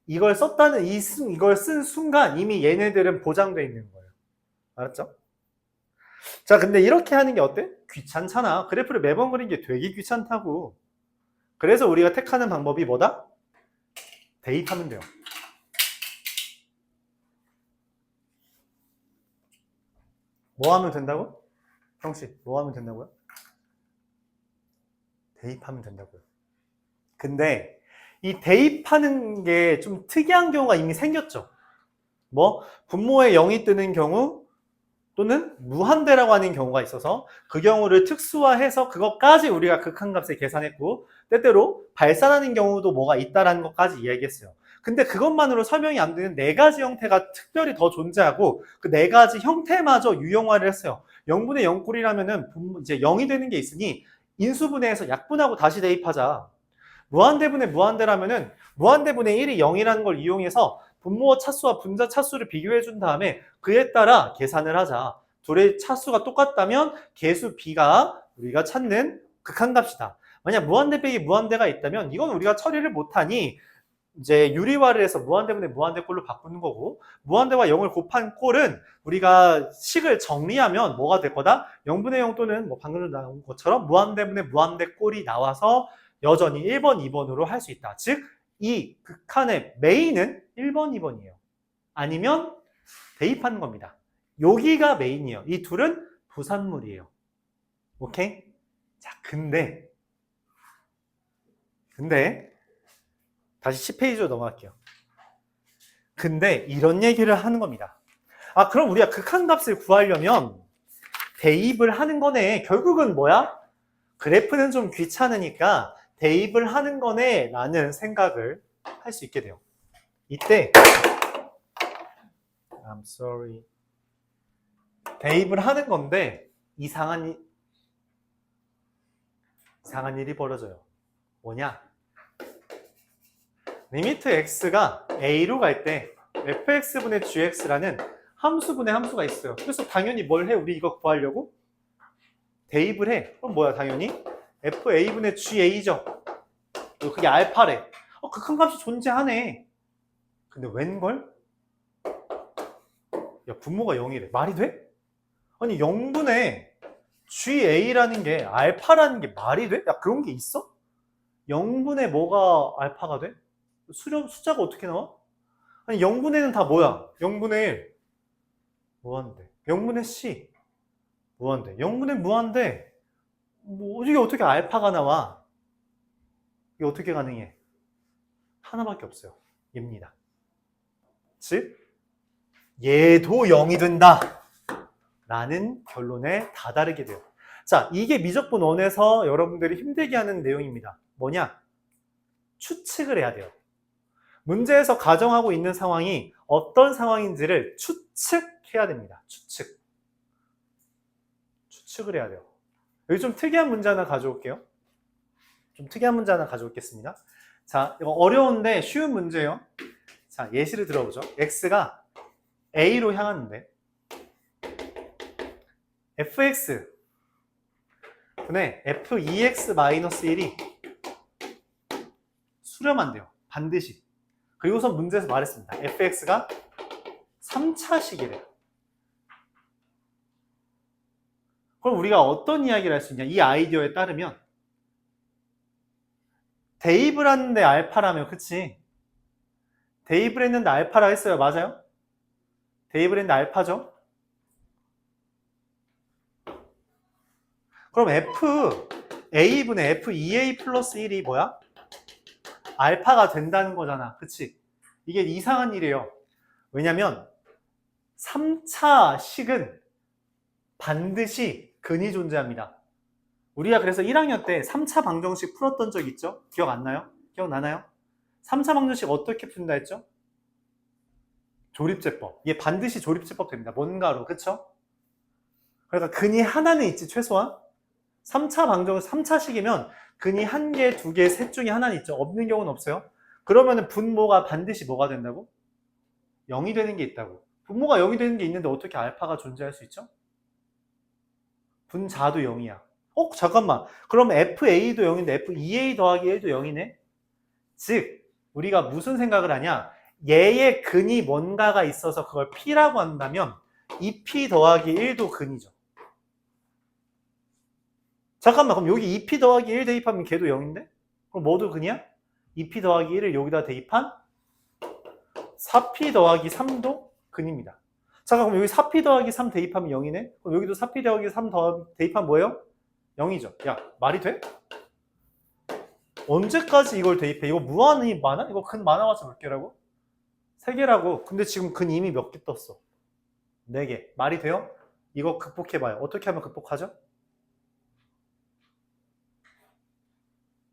이걸 썼다는 이걸 쓴 순간 이미 얘네들은 보장되어 있는 거예요. 알았죠? 자, 근데 이렇게 하는 게 어때? 귀찮잖아. 그래프를 매번 그리는 게 되게 귀찮다고. 그래서 우리가 택하는 방법이 뭐다? 대입하면 돼요. 뭐 하면 된다고? 형씨, 뭐 하면 된다고요? 대입하면 된다고요. 근데 이 대입하는 게 좀 특이한 경우가 이미 생겼죠. 뭐 분모에 0이 뜨는 경우 또는 무한대라고 하는 경우가 있어서 그 경우를 특수화해서 그것까지 우리가 극한값에 계산했고 때때로 발산하는 경우도 뭐가 있다라는 것까지 이야기했어요. 근데 그것만으로 설명이 안 되는 네 가지 형태가 특별히 더 존재하고 그 네 가지 형태마저 유형화를 했어요. 0분의 0꼴이라면은 이제 0이 되는 게 있으니 인수분해해서 약분하고 다시 대입하자. 무한대분의 무한대라면은 무한대분의 1이 0이라는 걸 이용해서 분모와 차수와 분자 차수를 비교해 준 다음에 그에 따라 계산을 하자. 둘의 차수가 똑같다면 개수 b가 우리가 찾는 극한값이다. 만약 무한대 빼기 무한대가 있다면 이건 우리가 처리를 못하니 이제 유리화를 해서 무한대분의 무한대꼴로 바꾸는 거고 무한대와 0을 곱한 꼴은 우리가 식을 정리하면 뭐가 될 거다? 0분의 0 또는 뭐 방금 나온 것처럼 무한대분의 무한대꼴이 나와서 여전히 1번, 2번으로 할 수 있다. 즉, 이 극한의 메인은 1번, 2번이에요. 아니면 대입하는 겁니다. 여기가 메인이에요. 이 둘은 부산물이에요. 오케이? 자, 근데 다시 10페이지로 넘어갈게요. 근데 이런 얘기를 하는 겁니다. 아, 그럼 우리가 극한값을 구하려면 대입을 하는 거네. 결국은 뭐야? 그래프는 좀 귀찮으니까 대입을 하는 거네 라는 생각을 할 수 있게 돼요. 이때 I'm sorry. 대입을 하는 건데 이상한 일이 벌어져요. 뭐냐? 리미트 x가 a로 갈 때 fx분의 gx라는 함수분의 함수가 있어요. 그래서 당연히 뭘 해? 우리 이거 구하려고? 대입을 해. 그럼 뭐야 당연히? fa분의 ga죠. 그게 알파래. 극한값이 존재하네. 근데 웬걸? 야, 분모가 0이래. 말이 돼? 아니 0분의 ga라는 게 알파라는 게 말이 돼? 야, 그런 게 있어? 0분의 뭐가 알파가 돼? 숫자가 어떻게 나와? 아니 0분의는 다 뭐야? 0분의 1 무한대, 0분의 c 무한대, 0분의 무한대. 뭐 이게 어떻게 알파가 나와? 이게 어떻게 가능해? 하나밖에 없어요. 얘입니다. 즉 얘도 0이 된다 라는 결론에 다다르게 돼요. 자, 이게 미적분 1에서 여러분들이 힘들게 하는 내용입니다. 뭐냐? 추측을 해야 돼요. 문제에서 가정하고 있는 상황이 어떤 상황인지를 추측해야 됩니다. 추측을 해야 돼요. 여기 좀 특이한 문제 하나 가져올게요. 좀 특이한 문제 하나 가져오겠습니다. 자, 이거 어려운데 쉬운 문제예요. 자, 예시를 들어보죠. x가 a로 향하는데 fx 분의 f2x-1이 수렴한대요. 반드시. 그리고선 문제에서 말했습니다. fx가 3차식이래요. 그럼 우리가 어떤 이야기를 할 수 있냐? 이 아이디어에 따르면 대입을 하는데 알파라며, 그치? 대입을 했는데 알파라 했어요. 맞아요? 대입을 했는데 알파죠? 그럼 fa분의 f2a 플러스 1이 뭐야? 알파가 된다는 거잖아. 그치? 이게 이상한 일이에요. 왜냐면 3차 식은 반드시 근이 존재합니다. 우리가 그래서 1학년 때 3차 방정식 풀었던 적 있죠? 기억 안 나요? 기억나나요? 3차 방정식 어떻게 푼다 했죠? 조립제법. 이게 반드시 조립제법 됩니다. 뭔가로, 그쵸? 그러니까 근이 하나는 있지, 최소한. 3차 방정식, 3차식이면 근이 1개, 2개, 셋 중에 하나는 있죠. 없는 경우는 없어요. 그러면은 분모가 반드시 뭐가 된다고? 0이 되는 게 있다고. 분모가 0이 되는 게 있는데 어떻게 알파가 존재할 수 있죠? 분자도 0이야. 잠깐만. 그럼 FA도 0인데 F2A 더하기 1도 0이네? 즉, 우리가 무슨 생각을 하냐? 얘의 근이 뭔가가 있어서 그걸 P라고 한다면 2P 더하기 1도 근이죠. 잠깐만, 그럼 여기 2P 더하기 1 대입하면 걔도 0인데? 그럼 뭐도 근이야? 2P 더하기 1을 여기다 대입한 4P 더하기 3도 근입니다. 잠깐, 그럼 여기 4P 더하기 3 대입하면 0이네? 그럼 여기도 4P 더하기 3 대입하면 뭐예요? 0이죠. 야, 말이 돼? 언제까지 이걸 대입해? 이거 무한히 많아? 이거 근 많아봤자 몇 개라고? 3개라고. 근데 지금 근 이미 몇 개 떴어? 4개. 말이 돼요? 이거 극복해봐요. 어떻게 하면 극복하죠?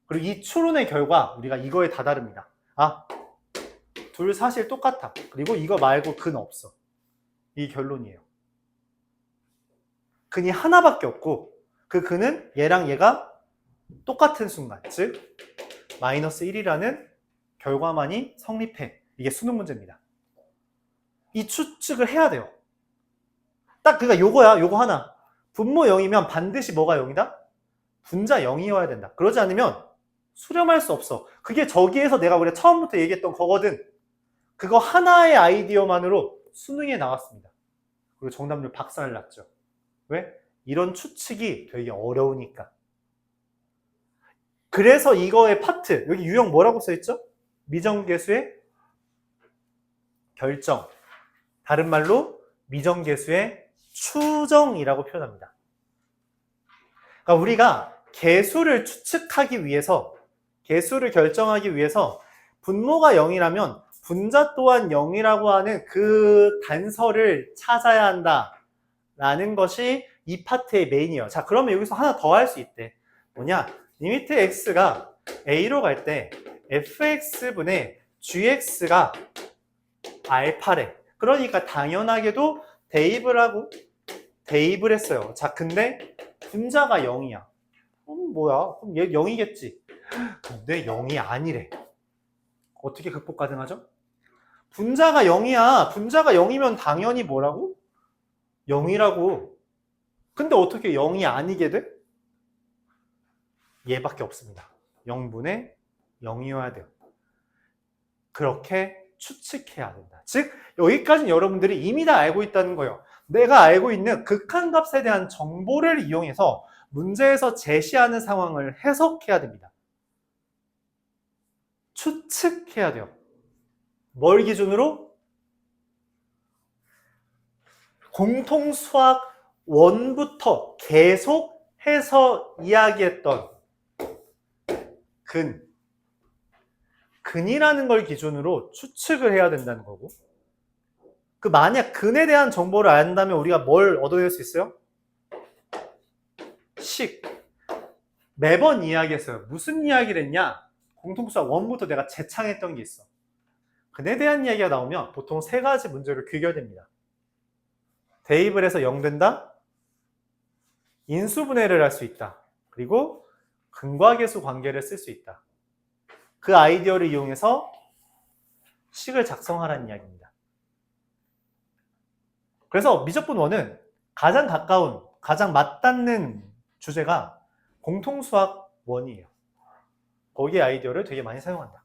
그리고 이 추론의 결과 우리가 이거에 다다릅니다. 아, 둘 사실 똑같아. 그리고 이거 말고 근 없어. 이 결론이에요. 근이 하나밖에 없고 그 근은 얘랑 얘가 똑같은 순간, 즉 마이너스 1이라는 결과만이 성립해. 이게 수능 문제입니다. 이 추측을 해야 돼요. 딱 그니까 요거야. 요거 하나. 분모 0이면 반드시 뭐가 0이다? 분자 0이어야 된다. 그러지 않으면 수렴할 수 없어. 그게 저기에서 내가 우리가 처음부터 얘기했던 거거든. 그거 하나의 아이디어만으로 수능에 나왔습니다. 그리고 정답률 박살 났죠. 왜? 이런 추측이 되게 어려우니까. 그래서 이거의 파트, 여기 유형 뭐라고 써있죠? 미정계수의 결정. 다른 말로 미정계수의 추정이라고 표현합니다. 그러니까 우리가 계수를 추측하기 위해서, 계수를 결정하기 위해서 분모가 0이라면 분자 또한 0이라고 하는 그 단서를 찾아야 한다라는 것이 이 파트의 메인이에요. 자, 그러면 여기서 하나 더 할 수 있대. 뭐냐? 리미트 x가 a로 갈 때 fx분의 gx가 알파래. 그러니까 당연하게도 대입을 했어요. 자, 근데 분자가 0이야. 뭐야? 그럼 얘 0이겠지. 근데 0이 아니래. 어떻게 극복 가능하죠? 분자가 0이야. 분자가 0이면 당연히 뭐라고? 0이라고. 근데 어떻게 0이 아니게 돼? 얘밖에 없습니다. 0분의 0이어야 돼요. 그렇게 추측해야 된다. 즉 여기까지는 여러분들이 이미 다 알고 있다는 거예요. 내가 알고 있는 극한값에 대한 정보를 이용해서 문제에서 제시하는 상황을 해석해야 됩니다. 추측해야 돼요. 뭘 기준으로? 공통수학 1부터 계속해서 이야기했던 근이라는 걸 기준으로 추측을 해야 된다는 거고, 그 만약 근에 대한 정보를 안다면 우리가 뭘 얻어낼 수 있어요? 식. 매번 이야기했어요. 무슨 이야기를 했냐? 공통수학 1부터 내가 재창했던 게 있어. 근에 대한 이야기가 나오면 보통 세 가지 문제로 귀결됩니다. 대입을 해서 0 된다. 인수분해를 할 수 있다. 그리고 근과계수 관계를 쓸 수 있다. 그 아이디어를 이용해서 식을 작성하라는 이야기입니다. 그래서 미적분 1은 가장 가까운, 가장 맞닿는 주제가 공통수학 1이에요. 거기에 아이디어를 되게 많이 사용한다.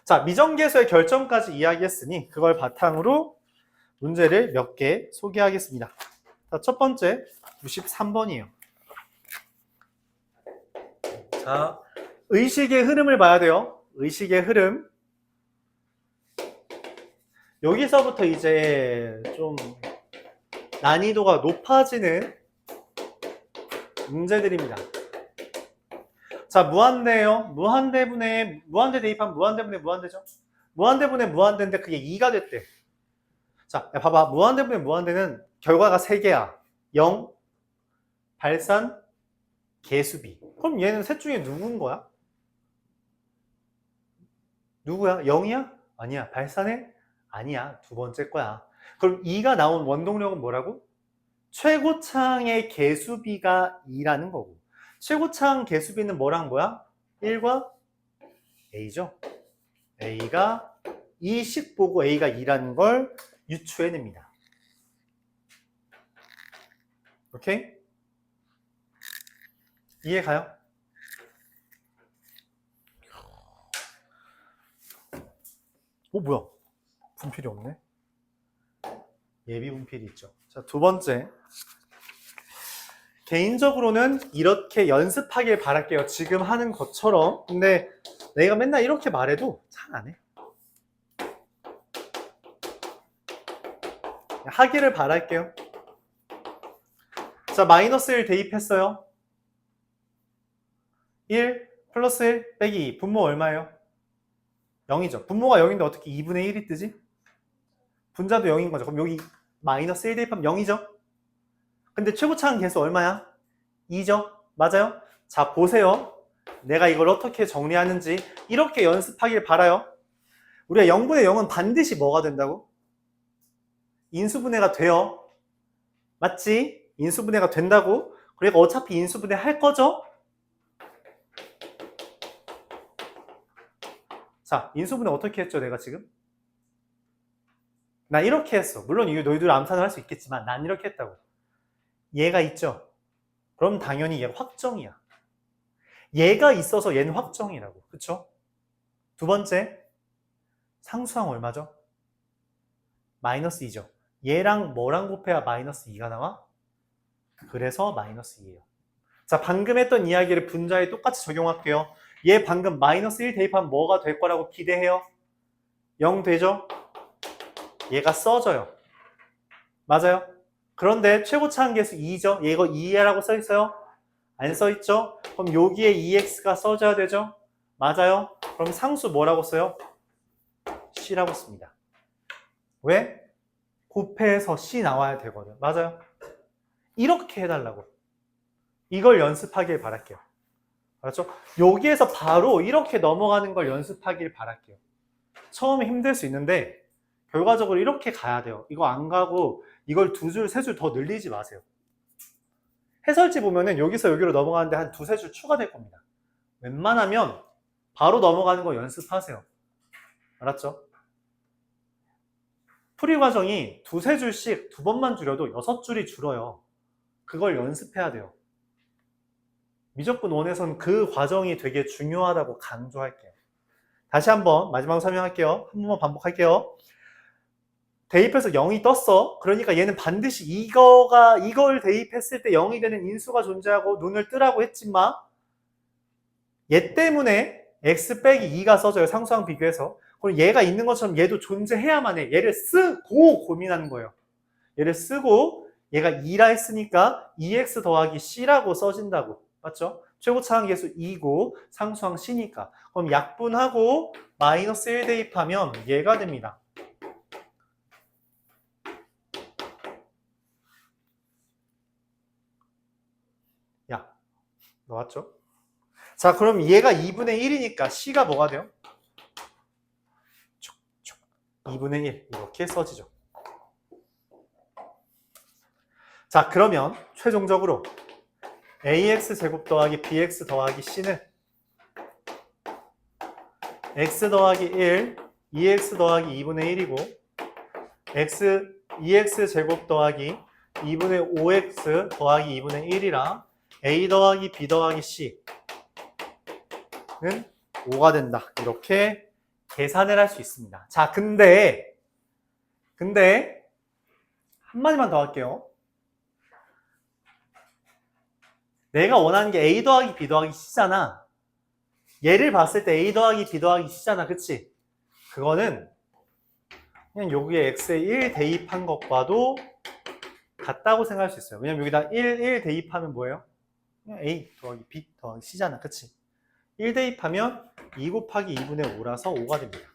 자, 미정계수의 결정까지 이야기했으니 그걸 바탕으로 문제를 몇 개 소개하겠습니다. 자, 첫 번째 93번이에요. 자, 의식의 흐름을 봐야 돼요. 의식의 흐름. 여기서부터 이제 좀 난이도가 높아지는 문제들입니다. 자, 무한대예요. 무한대 대입하면 무한대분의 무한대죠. 무한대분의 무한대인데 그게 2가 됐대. 자, 봐봐. 무한대분의 무한대는 결과가 3개야. 0, 발산, 개수비. 그럼 얘는 셋 중에 누군 거야? 누구야? 0이야? 아니야. 발산에? 아니야. 두 번째 거야. 그럼 2가 나온 원동력은 뭐라고? 최고창의 개수비가 2라는 거고. 최고창 개수비는 뭐랑 뭐야? 1과 A죠. A가 2씩 보고 A가 2라는 걸 유추해냅니다. 오케이? 이해 가요? 뭐야? 분필이 없네. 예비 분필이 있죠. 자, 두 번째. 개인적으로는 이렇게 연습하길 바랄게요. 지금 하는 것처럼. 근데 내가 맨날 이렇게 말해도 잘 안 해. 하기를 바랄게요. 자, 마이너스 1 대입했어요. 1 플러스 1 빼기 2. 분모 얼마예요? 0이죠. 분모가 0인데 어떻게 2분의 1이 뜨지? 분자도 0인 거죠. 그럼 여기 마이너스 1 대입하면 0이죠? 근데 최고차항 계수 얼마야? 2죠? 맞아요? 자, 보세요. 내가 이걸 어떻게 정리하는지 이렇게 연습하길 바라요. 우리가 0분의 0은 반드시 뭐가 된다고? 인수분해가 돼요. 맞지? 인수분해가 된다고? 그러니까 어차피 인수분해 할 거죠? 자, 인수분해 어떻게 했죠, 내가 지금? 난 이렇게 했어. 물론 이거 너희들 암산을 할 수 있겠지만 난 이렇게 했다고. 얘가 있죠? 그럼 당연히 얘가 확정이야. 얘가 있어서 얘는 확정이라고. 그쵸? 두 번째, 상수항 얼마죠? 마이너스 2죠. 얘랑 뭐랑 곱해야 마이너스 2가 나와? 그래서 마이너스 2예요. 자, 방금 했던 이야기를 분자에 똑같이 적용할게요. 얘 방금 마이너스 1 대입하면 뭐가 될 거라고 기대해요? 0 되죠? 얘가 써져요. 맞아요? 그런데 최고차항 계수 2죠? 얘 이거 2라고 써있어요? 안 써있죠? 그럼 여기에 2x가 써져야 되죠? 맞아요? 그럼 상수 뭐라고 써요? c라고 씁니다. 왜? 곱해서 c 나와야 되거든. 맞아요? 이렇게 해달라고. 이걸 연습하길 바랄게요. 알았죠? 여기에서 바로 이렇게 넘어가는 걸 연습하길 바랄게요. 처음에 힘들 수 있는데 결과적으로 이렇게 가야 돼요. 이거 안 가고 이걸 두 줄, 세 줄 더 늘리지 마세요. 해설지 보면은 여기서 여기로 넘어가는데 한 두세 줄 추가될 겁니다. 웬만하면 바로 넘어가는 거 연습하세요. 알았죠? 풀이 과정이 두세 줄씩 두 번만 줄여도 6줄이 줄어요. 그걸 연습해야 돼요. 미적분 1에선 그 과정이 되게 중요하다고 강조할게요. 다시 한번 마지막 설명할게요. 한 번만 반복할게요. 대입해서 0이 떴어. 그러니까 얘는 반드시 이걸 대입했을 때 0이 되는 인수가 존재하고 눈을 뜨라고 했지만 얘 때문에 x 빼기 2가 써져요. 상수항 비교해서. 그럼 얘가 있는 것처럼 얘도 존재해야만 해. 얘를 쓰고 고민하는 거예요. 얘를 쓰고 얘가 2라 했으니까 2x 더하기 c라고 써진다고. 맞죠? 최고차항 계수 2고 상수항 c니까. 그럼 약분하고 마이너스 1 대입하면 얘가 됩니다. 야, 나왔죠? 자, 그럼 얘가 2분의 1이니까 c가 뭐가 돼요? 2분의 1 이렇게 써지죠. 자, 그러면 최종적으로 ax제곱 더하기 bx 더하기 c는 x 더하기 1, 2x 더하기 2분의 1이고 2x제곱 더하기 2분의 5x 더하기 2분의 1이라 a 더하기 b 더하기 c는 5가 된다. 이렇게 계산을 할 수 있습니다. 자, 근데 한마디만 더 할게요. 내가 원하는 게 a 더하기 b 더하기 c잖아. 얘를 봤을 때 a 더하기 b 더하기 c잖아. 그치? 그거는 그냥 여기에 x에 1 대입한 것과도 같다고 생각할 수 있어요. 왜냐면 여기다 1 대입하면 뭐예요? 그냥 a 더하기 b 더하기 c잖아. 그치? 1 대입하면 2 곱하기 2분의 5라서 5가 됩니다.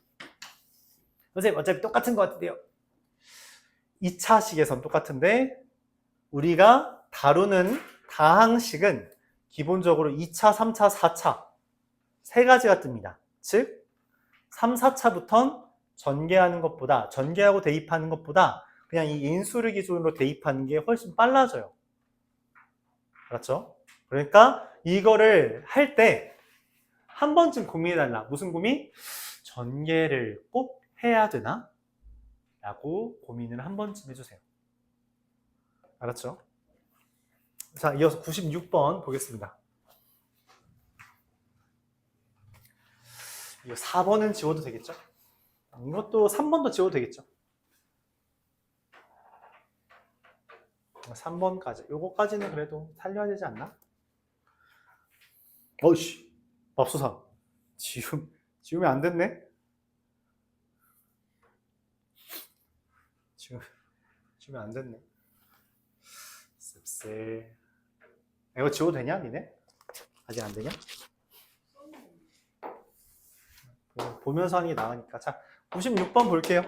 선생님 어차피 똑같은 것 같은데요. 2차식에선 똑같은데 우리가 다루는 다항식은 기본적으로 2차, 3차, 4차 세 가지가 뜹니다. 즉 3, 4차부턴 전개하고 대입하는 것보다 그냥 이 인수를 기준으로 대입하는 게 훨씬 빨라져요. 알았죠? 그러니까 이거를 할 때 한 번쯤 고민해달라. 무슨 고민? 전개를 꼭 해야 되나? 라고 고민을 한 번쯤 해주세요. 알았죠? 자, 이어서 96번 보겠습니다. 이거 4번은 지워도 되겠죠? 이것도 3번도 지워도 되겠죠? 3번까지. 요거까지는 그래도 살려야 되지 않나? 어이씨, 맙소사. 지우면 안 됐네? 지우면 안 됐네. 씁쓸. 이거 지워도 되냐, 니네? 아직 안 되냐? 보면서 하는 게 나으니까. 자, 96번 볼게요.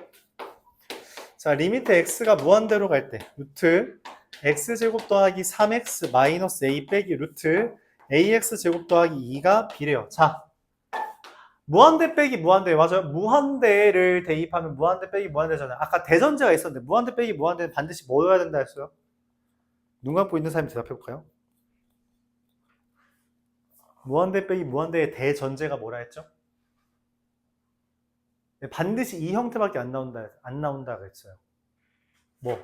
자, 리미트 x가 무한대로 갈 때 루트 x제곱 더하기 3x 마이너스 a 빼기 루트 ax제곱 더하기 2가 b래요. 자, 무한대 빼기 무한대 맞아요? 무한대를 대입하면 무한대 빼기 무한대잖아요. 아까 대전제가 있었는데 무한대 빼기 무한대는 반드시 뭐여야 된다 했어요? 눈 감고 있는 사람이 대답해 볼까요? 무한대 빼기 무한대의 대전제가 뭐라 했죠? 반드시 이 형태밖에 안 나온다 그랬어요. 뭐?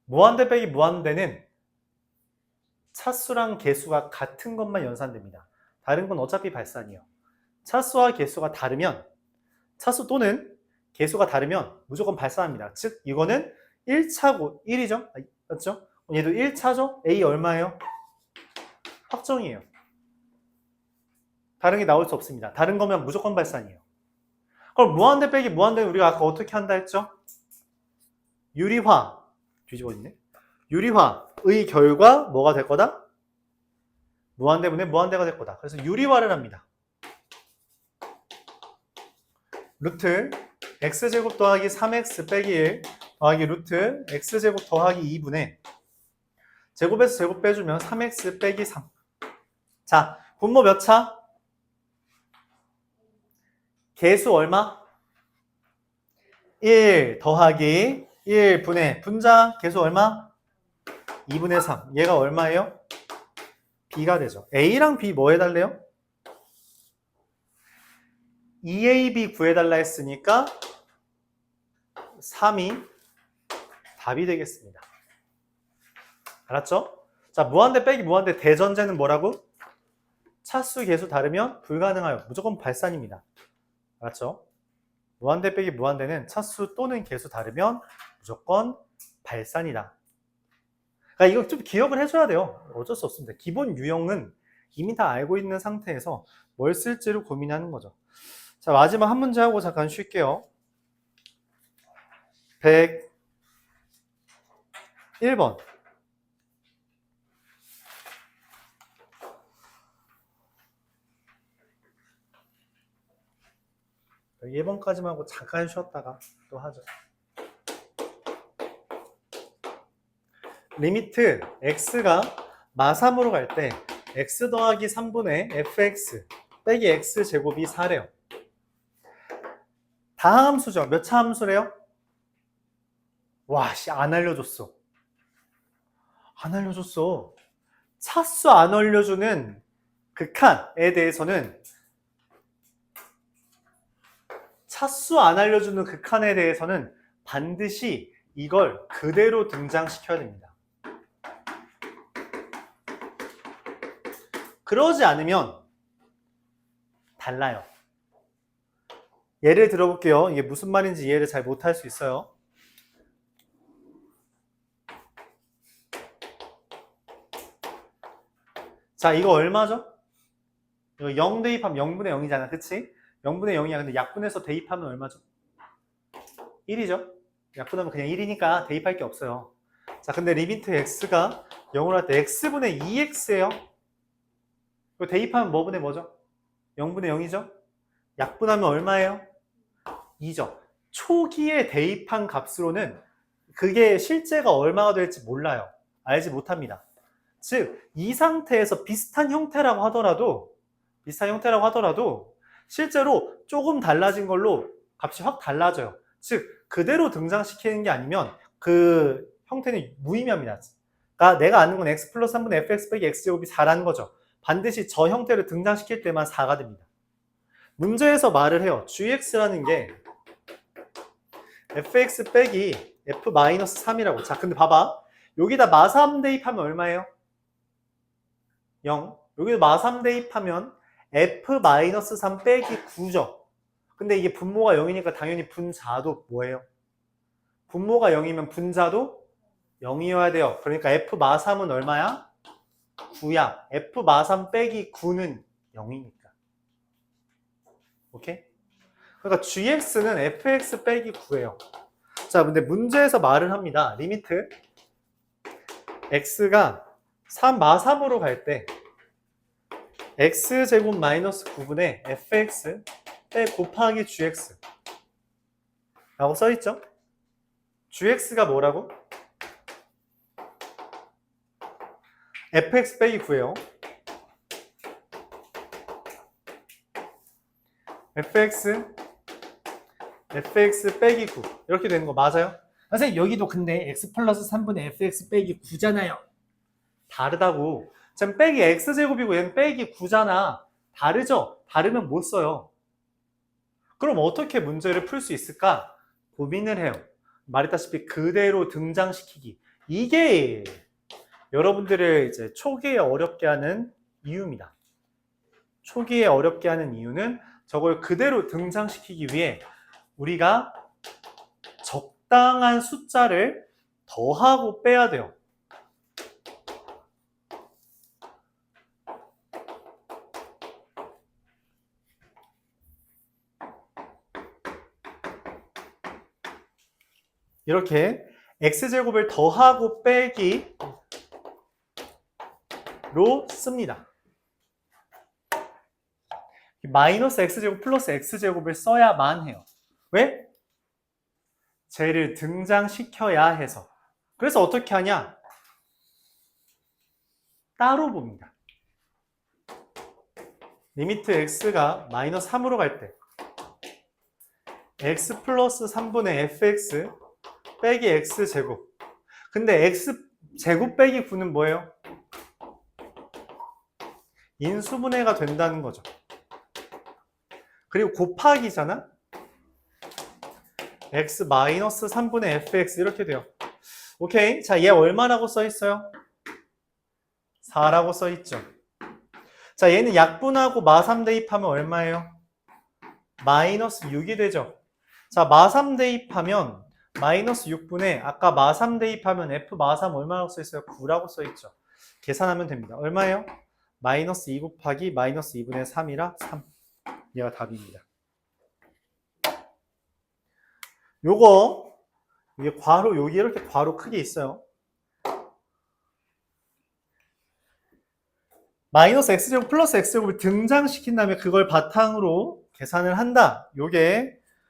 무한대 빼기 무한대는 차수랑 개수가 같은 것만 연산됩니다. 다른 건 어차피 발산이에요. 차수와 개수가 다르면, 차수 또는 개수가 다르면 무조건 발산합니다. 즉, 이거는 1차고 1이죠? 맞죠? 얘도 1차죠? A 얼마예요? 확정이에요. 다른 게 나올 수 없습니다. 다른 거면 무조건 발산이에요. 그럼 무한대 빼기 무한대는 우리가 아까 어떻게 한다 했죠? 유리화, 뒤집어졌네. 유리화의 결과 뭐가 될 거다? 무한대분의 무한대가 될 거다. 그래서 유리화를 합니다. 루트 x제곱 더하기 3x 빼기 1 더하기 루트 x제곱 더하기 2분의 제곱에서 제곱 빼주면 3x 빼기 3. 자, 분모 몇 차? 개수 얼마? 1 더하기 1분의 분자 개수 얼마? 2분의 3. 얘가 얼마예요? b가 되죠. a랑 b 뭐 해달래요? 2ab 구해달라 했으니까 3이 답이 되겠습니다. 알았죠? 자, 무한대 빼기 무한대 대전제는 뭐라고? 차수 개수 다르면 불가능하여. 무조건 발산입니다. 알았죠? 무한대 빼기 무한대는 차수 또는 개수 다르면 무조건 발산이다. 그러니까 이거 좀 기억을 해줘야 돼요. 어쩔 수 없습니다. 기본 유형은 이미 다 알고 있는 상태에서 뭘 쓸지를 고민하는 거죠. 자, 마지막 한 문제 하고 잠깐 쉴게요. 101번. 여기 1번까지만 하고 잠깐 쉬었다가 또 하죠. 리미트 x가 마3으로 갈 때 x 더하기 3분의 fx 빼기 x 제곱이 4래요. 다함수죠. 몇 차 함수래요? 와, 씨, 안 알려줬어. 안 알려줬어. 차수 안 알려주는 극한에 대해서는 차수 안 알려주는 극한에 대해서는 반드시 이걸 그대로 등장시켜야 됩니다. 그러지 않으면 달라요. 예를 들어볼게요. 이게 무슨 말인지 이해를 잘 못할 수 있어요. 자, 이거 얼마죠? 이거 0 대입하면 0분의 0이잖아. 그치? 0분의 0이야. 근데 약분해서 대입하면 얼마죠? 1이죠? 약분하면 그냥 1이니까 대입할 게 없어요. 자, 근데 리미트 x가 0으로 할 때 x분의 2x예요. 이거 대입하면 뭐분의 뭐죠? 0분의 0이죠? 약분하면 얼마예요? 2죠. 초기에 대입한 값으로는 그게 실제가 얼마가 될지 몰라요. 알지 못합니다. 즉, 이 상태에서 비슷한 형태라고 하더라도 실제로 조금 달라진 걸로 값이 확 달라져요. 즉, 그대로 등장시키는 게 아니면 그 형태는 무의미합니다. 그러니까 내가 아는 건 x 플러스 3분의 fx 빼기 x제곱이 4라는 거죠. 반드시 저 형태를 등장시킬 때만 4가 됩니다. 문제에서 말을 해요. gx라는 게 fx 빼기 f-3이라고. 자, 근데 봐봐. 여기다 마3 대입하면 얼마예요? 0. 여기도 마3 대입하면 f-3 빼기 9죠. 근데 이게 분모가 0이니까 당연히 분자도 뭐예요? 분모가 0이면 분자도 0이어야 돼요. 그러니까 f-3은 얼마야? 9야. f-3 빼기 9는 0이니까. 오케이? 그러니까 gx는 fx 빼기 9예요. 자, 근데 문제에서 말을 합니다. 리미트 x가 마3으로 갈 때 x제곱 마이너스 9분의 fx 빼 곱하기 gx 라고 써있죠? gx가 뭐라고? fx 빼기 9예요. fx 빼기 9 이렇게 되는 거 맞아요? 선생님 여기도 근데 x 플러스 3분의 fx 빼기 9잖아요. 다르다고. 지금 빼기 x제곱이고 얘는 빼기 9잖아. 다르죠? 다르면 못 써요. 그럼 어떻게 문제를 풀 수 있을까? 고민을 해요. 말했다시피 그대로 등장시키기. 이게 여러분들을 이제 초기에 어렵게 하는 이유입니다. 초기에 어렵게 하는 이유는 저걸 그대로 등장시키기 위해 우리가 적당한 숫자를 더하고 빼야 돼요. 이렇게 x제곱을 더하고 빼기로 씁니다. 마이너스 x제곱 플러스 x제곱을 써야만 해요. 왜? 쟤를 등장시켜야 해서. 그래서 어떻게 하냐? 따로 봅니다. 리미트 x가 마이너스 3으로 갈 때 x 플러스 3분의 fx 빼기 x제곱. 근데 x제곱 빼기 9는 뭐예요? 인수분해가 된다는 거죠. 그리고 곱하기잖아? x 마이너스 3분의 fx 이렇게 돼요. 오케이. 자, 얘 얼마라고 써있어요? 4라고 써있죠. 자, 얘는 약분하고 마3 대입하면 얼마예요? 마이너스 6이 되죠. 자, 마3 대입하면 마이너스 6분의 아까 마3 대입하면 f 마3 얼마라고 써있어요? 9라고 써있죠. 계산하면 됩니다. 얼마예요? 마이너스 2 곱하기 마이너스 2분의 3이라 3. 얘가 답입니다. 요거 이게 괄호 여기 이렇게 괄호 크게 있어요. 마이너스 x제곱 플러스 x제곱을 등장시킨 다음에 그걸 바탕으로 계산을 한다. 요게